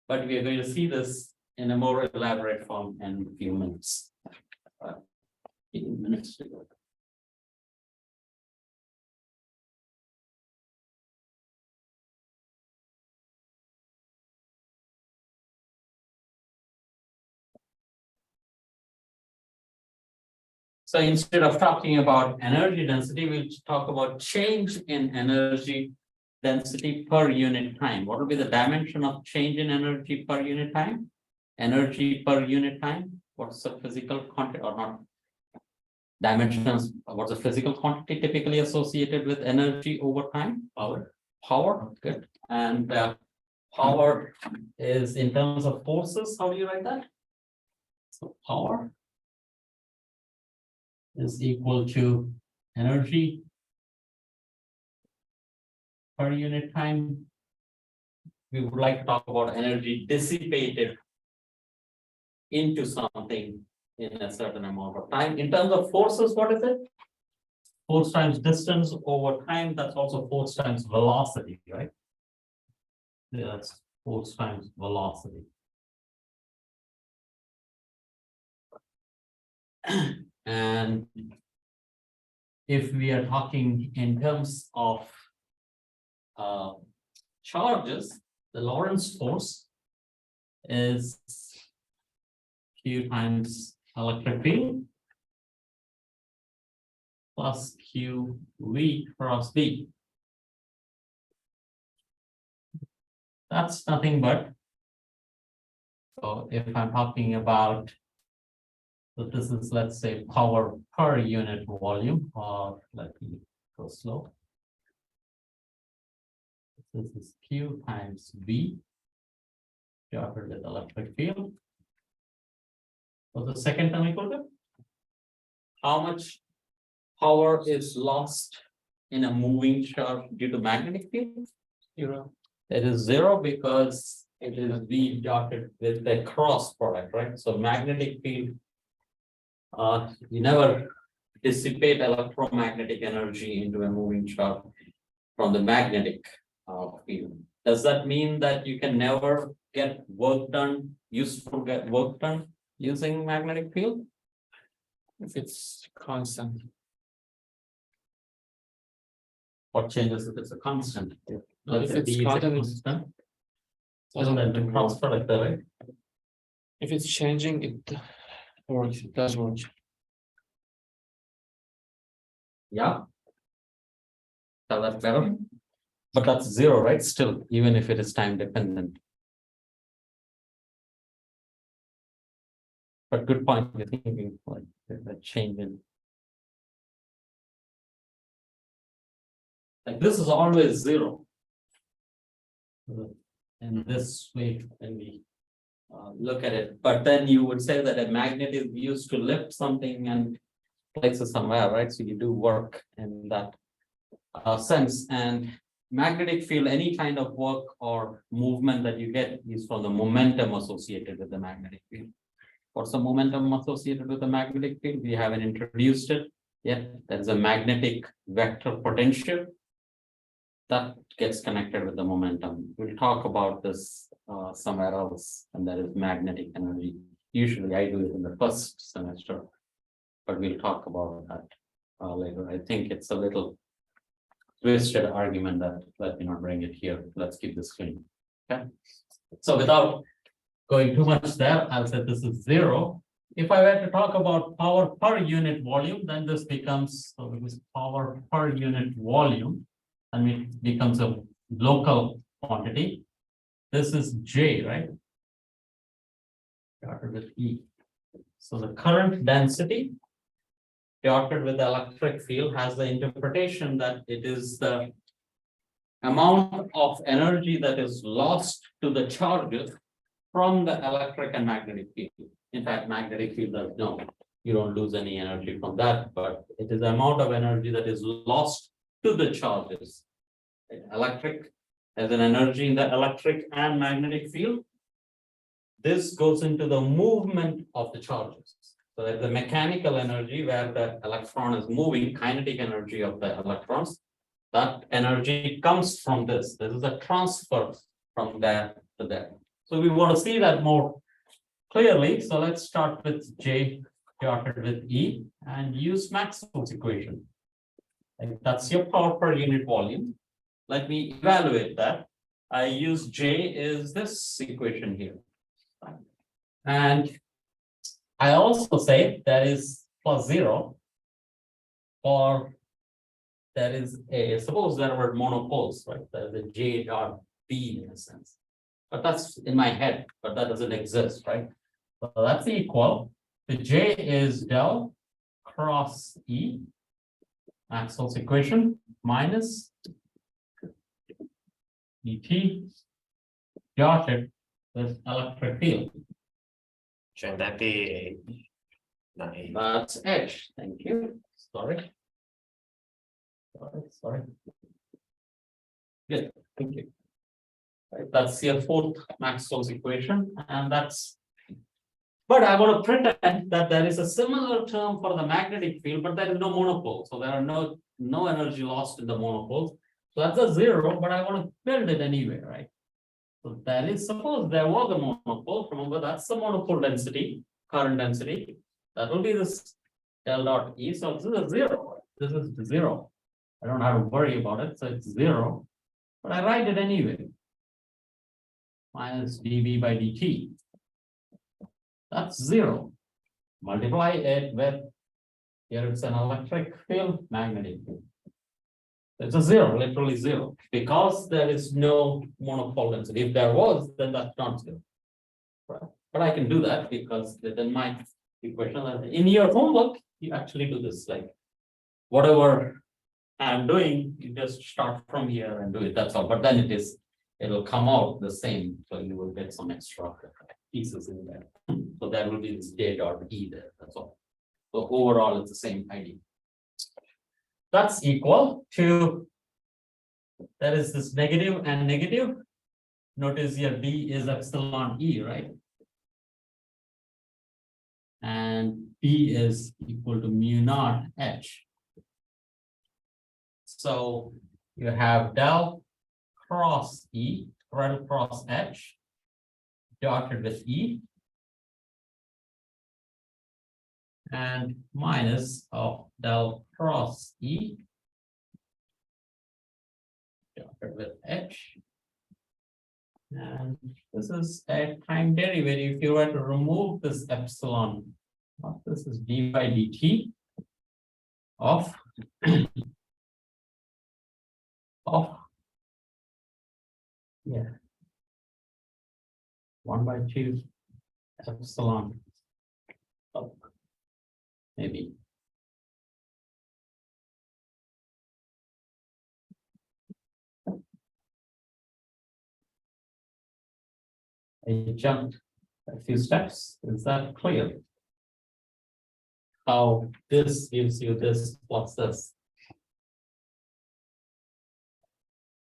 But we are going to see this in a more elaborate form in a few minutes. 15 minutes to go. So instead of talking about energy density, we'll talk about change in energy density per unit time. What will be the dimension of change in energy per unit time? Energy per unit time, what's the physical quantity or not? Dimensions, what's the physical quantity typically associated with energy over time? Power, good. And power is in terms of forces, how do you write that? So power is equal to energy per unit time. We would like to talk about energy dissipated into something in a certain amount of time. In terms of forces, what is it? Force times distance over time, that's also force times velocity, right? Yeah, that's force times velocity. And if we are talking in terms of charges, the Lorentz force is Q times electric field plus Q V cross B. That's nothing but, so if I'm talking about, so this is, let's say, power per unit volume, or let me go slow. This is Q times V divided with electric field. So the second term equal to how much power is lost in a moving charge due to magnetic field? 0. It is 0 because it is V dotted with the cross product, right? So magnetic field, you never dissipate electromagnetic energy into a moving charge from the magnetic field. Does that mean that you can never get work done, useful get work done using magnetic field? If it's constant. What changes if it's a constant? No, if Let's say it's D is a constant, it's- constant. So doesn't then the work. cross product, right? If it's changing, it works, it does work. Yeah. So that's better. But that's zero, right? Still, even if it is time dependent. But good point, you're thinking like the change in. Like this is always zero. And this way, when we look at it, but then you would say that a magnet is used to lift something and place it somewhere, right? So you do work in that sense. And magnetic field, any kind of work or movement that you get is from the momentum associated with the magnetic field. What's the momentum associated with the magnetic field? We haven't introduced it yet. There's a magnetic vector potential that gets connected with the momentum. We'll talk about this somewhere else, and that is magnetic energy. Usually I do it in the first semester, but we'll talk about that later. I think it's a little twisted argument that let me not bring it here. Let's keep this clean. Okay. So without going too much there, I'll say this is zero. If I were to talk about power per unit volume, then this becomes, so this power per unit volume, and it becomes a local quantity. This is J, right? Dotted with E. So the current density dotted with the electric field has the interpretation that it is the amount of energy that is lost to the charges from the electric and magnetic field. In fact, magnetic field does no, you don't lose any energy from that, but it is the amount of energy that is lost to the charges. Electric has an energy in the electric and magnetic field. This goes into the movement of the charges. So there's the mechanical energy where the electron is moving, kinetic energy of the electrons. That energy comes from this. This is a transfer from there to there. So we want to see that more clearly. So let's start with J dotted with E and use Maxwell's equation. And that's your power per unit volume. Let me evaluate that. I use J is this equation here. And I also say that is plus zero, or there is a, suppose there were monopoles, right? There's a J dot B in a sense. But that's in my head, but that doesn't exist, right? So that's equal. The J is del cross E, Maxwell's equation, minus dt dotted with electric field. Shouldn't that be not A? That's H. Thank you. Sorry. Sorry. Good. Thank you. Right, that's your fourth Maxwell's equation, and that's. But I want to pretend that there is a similar term for the magnetic field, but there is no monopole. So there are no energy lost in the monopole. So that's a zero, but I want to build it anyway, right? So that is, suppose there was a monopole, remember that's the monopole density, current density. That will be this del dot E. So this is a zero. This is zero. I don't have to worry about it. So it's zero, but I write it anyway. Minus dV by dt. That's zero. Multiply it with, here it's an electric field, magnetic field. It's a zero, literally zero, because there is no monopole density. If there was, then that's not zero. Right? But I can do that because within my equation, in your homework, you actually do this, like whatever I'm doing, you just start from here and do it, that's all. But then it'll come out the same, so you will get some extra pieces in there. So there will be this J dot E there, that's all. So overall, it's the same idea. That's equal to, there is this negative and negative. Notice here B is epsilon E, right? And B is equal to mu naught H. So you have del cross E, del cross H, dotted with E, and minus of del cross E started with H. And this is a time derivative. If you were to remove this epsilon, this is d by dt of yeah 1/2 epsilon of maybe I jumped a few steps. Is that clear? How this gives you this plus this.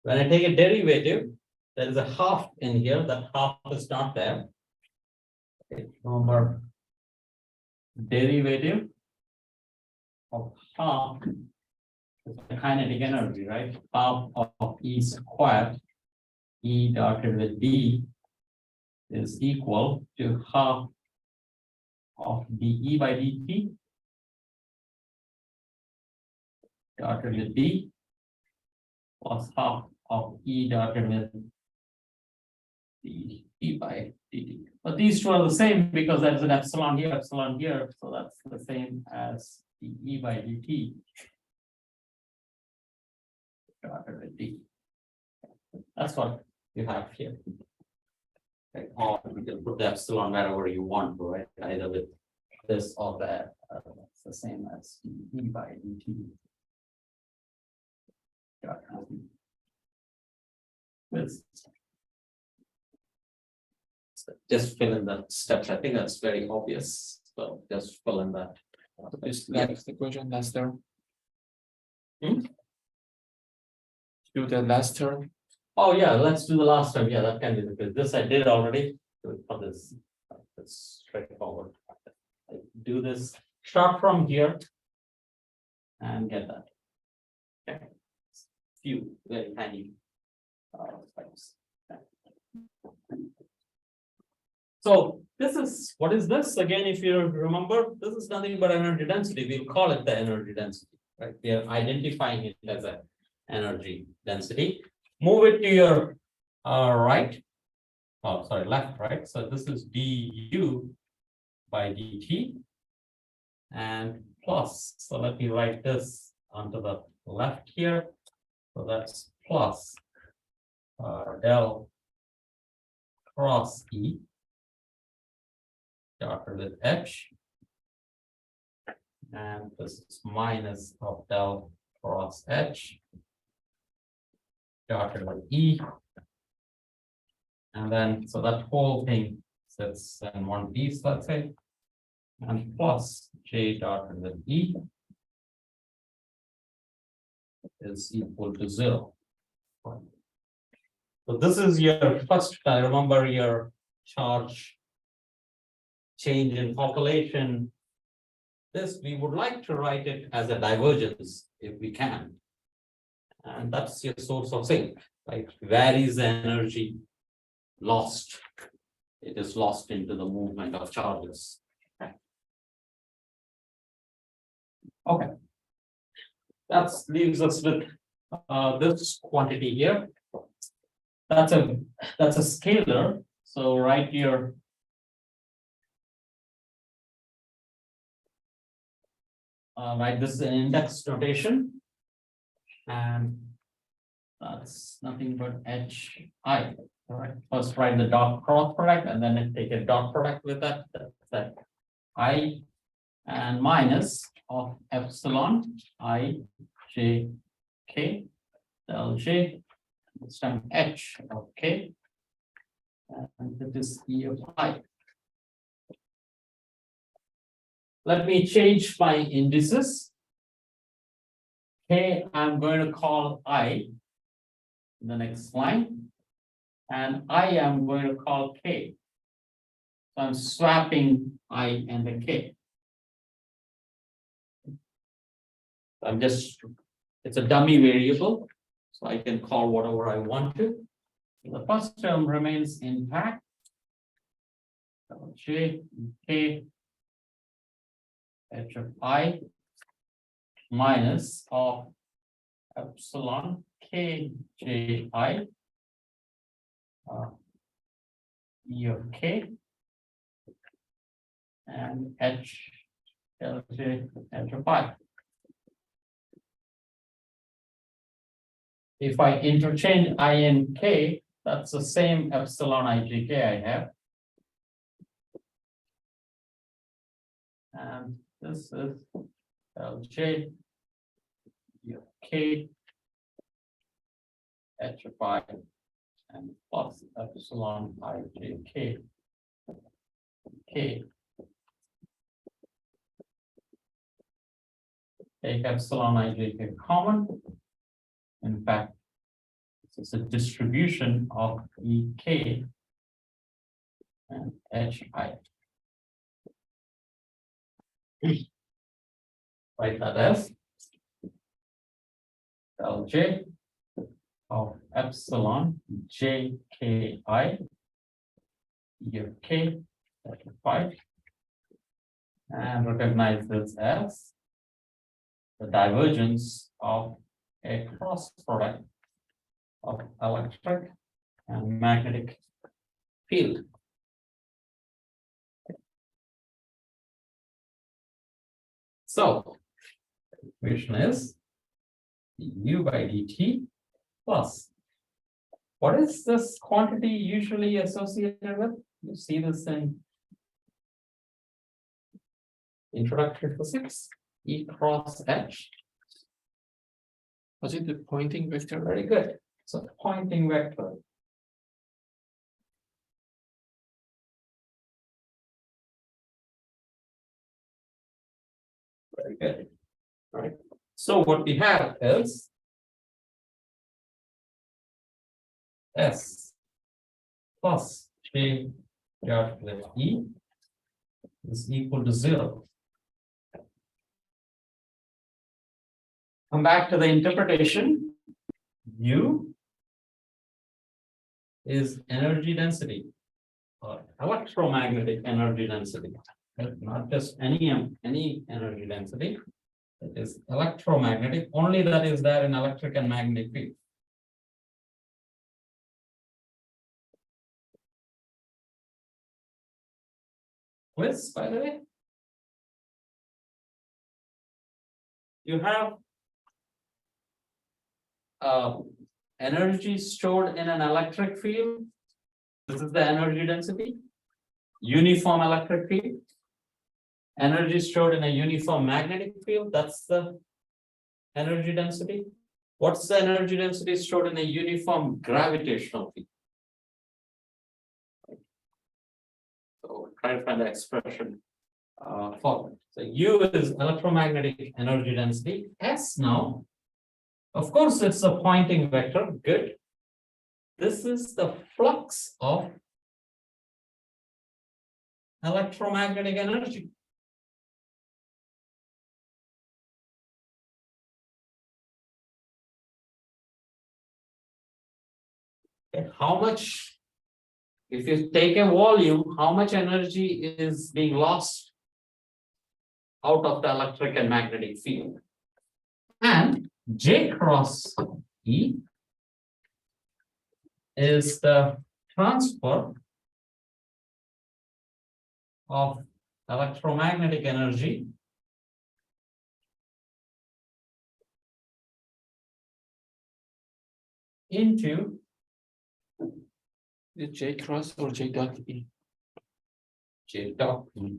When I take a derivative, there is a half in here, that half is not there. Okay, remember, derivative of half is the kinetic energy, right? Half of E squared, E dotted with D is equal to half of dE by dt dotted with D plus half of E dotted with d by dt. But these two are the same because there's an epsilon here, so that's the same as dE by dt dotted with D. That's what you have here. Okay, or you can put the epsilon wherever you want, right? Either with this or that. That's the same as dE by dt. With just fill in the steps. I think that's very obvious. So just fill in that. This last equation, last term. Hmm? Do the last term. Oh, yeah, let's do the last time. Yeah, that can be the case. This I did already. For this, it's straightforward. I do this, start from here. And get that. Okay. Few very tiny. Steps. Okay. So this is, what is this? Again, if you remember, this is nothing but energy density. We'll call it the energy density, right? We are identifying it as a energy density. Move it to your right. Oh, sorry, left, right? So this is du by dt. And plus, so let me write this onto the left here. So that's plus del cross E dotted with H. And this is minus of del cross H dotted with E. And then, so that whole thing sits in one piece, let's say. And plus J dotted with E is equal to 0. So this is your first, remember your charge change in population. This, we would like to write it as a divergence if we can. And that's your source of sink, right? Where is the energy lost? It is lost into the movement of charges. Okay. That leaves us with this quantity here. That's a scalar. So write your right, this is an index notation, and that's nothing but HI. All right, first write the dot cross product, and then take a dot product with that. That's that I and minus of epsilon I j k del j. This time H of k, and it is E of I. Let me change my indices. K, I'm going to call I in the next line, and I am going to call K. So I'm swapping I and the K. I'm just, it's a dummy variable, so I can call whatever I want to. The first term remains intact. J, K, H of I minus of epsilon KJI. E of K. And H LJ H of I. If I interchange I and K, that's the same epsilon IJK I have. And this is LJ K H of I and plus epsilon IJK K. Take epsilon IJK common. In fact, it's a distribution of EK and HI. Write that as LJ of epsilon JKI E of K 5 and recognize this as the divergence of a cross product of electric and magnetic field. So, equation is u by dt plus. What is this quantity usually associated with? You see this in introductory physics, E cross H. Was it the pointing vector? Very good. So pointing vector. Very good. All right. So what we have is S plus J dot with E is equal to 0. Come back to the interpretation. U is energy density or electromagnetic energy density, not just any energy density. It is electromagnetic, only that is there in electric and magnetic field. Quiz, by the way. You have energy stored in an electric field. This is the energy density. Uniform electric field. Energy stored in a uniform magnetic field. That's the energy density. What's the energy density stored in a uniform gravitational field? So try to find the expression for it. So U is electromagnetic energy density. S now, of course, it's a pointing vector. Good. This is the flux of electromagnetic energy. Okay, how much, if you take a volume, how much energy is being lost out of the electric and magnetic field? And J cross E is the transfer of electromagnetic energy into The J cross or J dot E? J dot E.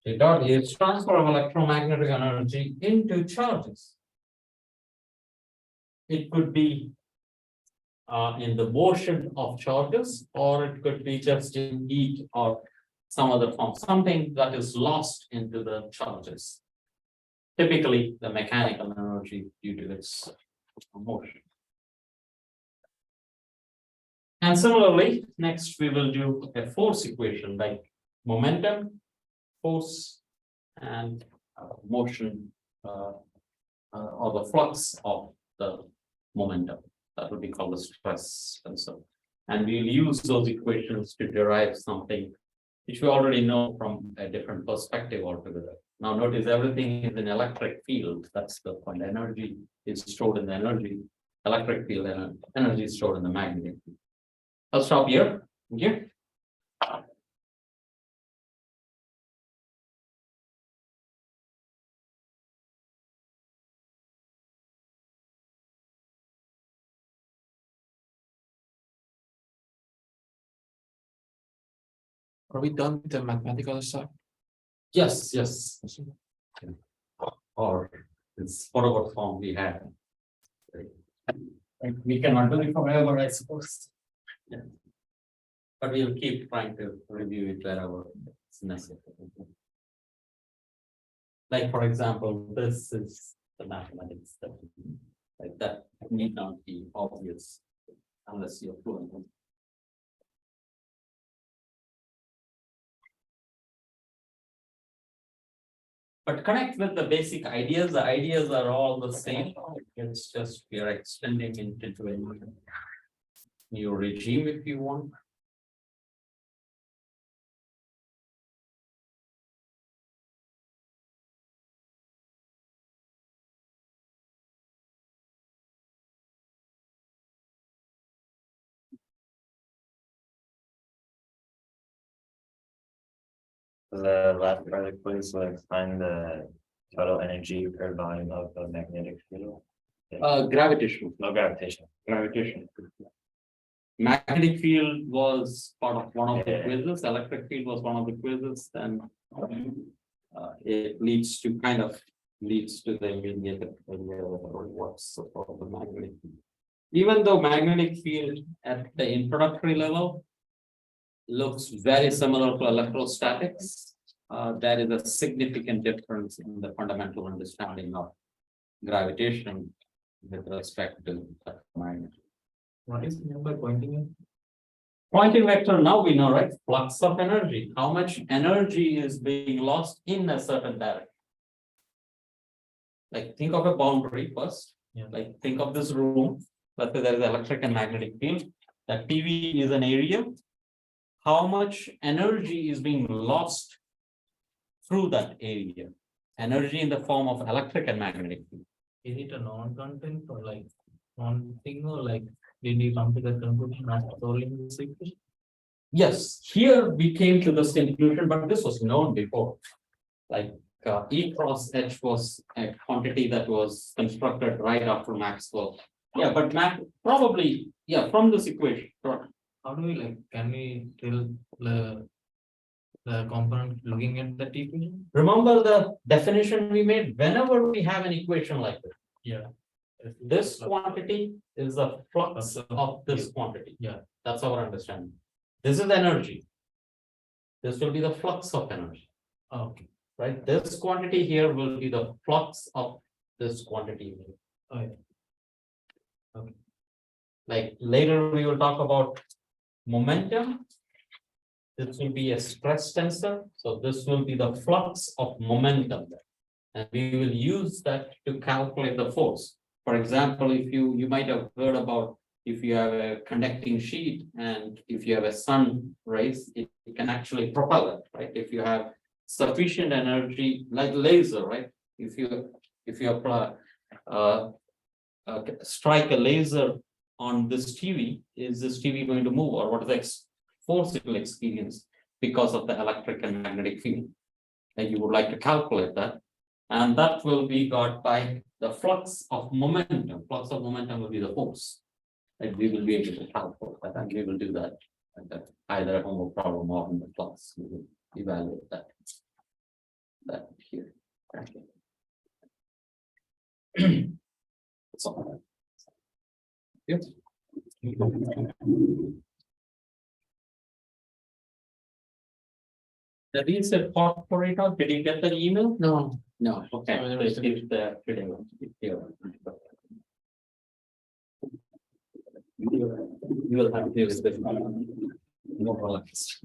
J dot E is transfer of electromagnetic energy into charges. It could be in the motion of charges, or it could be just in heat or some other form, something that is lost into the charges. Typically, the mechanical energy due to its motion. And similarly, next we will do a force equation like momentum, force, and motion or the flux of the momentum. That would be called the stress tensor. And we'll use those equations to derive something which we already know from a different perspective altogether. Now notice everything is in electric field. That's the point. Energy is stored in the electric field, and energy is stored in the magnetic field. I'll stop here. Thank you. Are we done with the mathematical side? Yes, yes. Or it's whatever form we had. Right, we cannot do it forever, I suppose. Yeah. But we'll keep trying to review it wherever it's necessary. Like, for example, this is the mathematics that, like that need not be obvious unless you're fluent. But connect with the basic ideas. The ideas are all the same. It's just we are extending it into a new regime if you want. The last part of the quiz was find the total energy per volume of a magnetic field. Gravitational. No gravitation. Gravitation. Magnetic field was part of one of the Yeah. quizzes. Electric field was one of the quizzes. Then it leads to the immediate idea of what's called the magnetic field. Even though magnetic field at the introductory level looks very similar to electrostatics, there is a significant difference in the fundamental understanding of gravitation with respect to magnet. What is meant by pointing at? Pointing vector, now we know, right? Flux of energy. How much energy is being lost in a certain direction? Like, think of a boundary first. Yeah. Like, think of this room. Let's say there is electric and magnetic field. That TV is an area. How much energy is being lost through that area? Energy in the form of electric and magnetic field. Is it a non-content or like non-thing or like did you come to the conclusion after solving this equation? Yes, here we came to this conclusion, but this was known before. Like E cross H was a quantity that was constructed right after Maxwell. Yeah, but probably, yeah, from this equation. Sure. How do we like, can we tell the component looking at that equation? Remember the definition we made whenever we have an equation like this. Yeah. This quantity is the flux of this quantity. Yeah. That's our understanding. This is energy. This will be the flux of energy. Okay. Right? This quantity here will be the flux of this quantity. Okay. Like later we will talk about momentum. This will be a stress tensor. So this will be the flux of momentum. And we will use that to calculate the force. For example, if you might have heard about if you have a conducting sheet and if you have a sun rays, it can actually propel it, right? If you have sufficient energy, like laser, right? If you apply strike a laser on this TV, is this TV going to move, or what is the force it will experience because of the electric and magnetic field? And you would like to calculate that, and that will be got by the flux of momentum. Flux of momentum will be the force. And we will be able to calculate that, and we will do that either a homework problem or in the class. We will evaluate that. That here. Okay. That's all. Yes. The reset operator, did you get the email? No. No, okay. No, So there is it's the video. You will have to use this. No problems.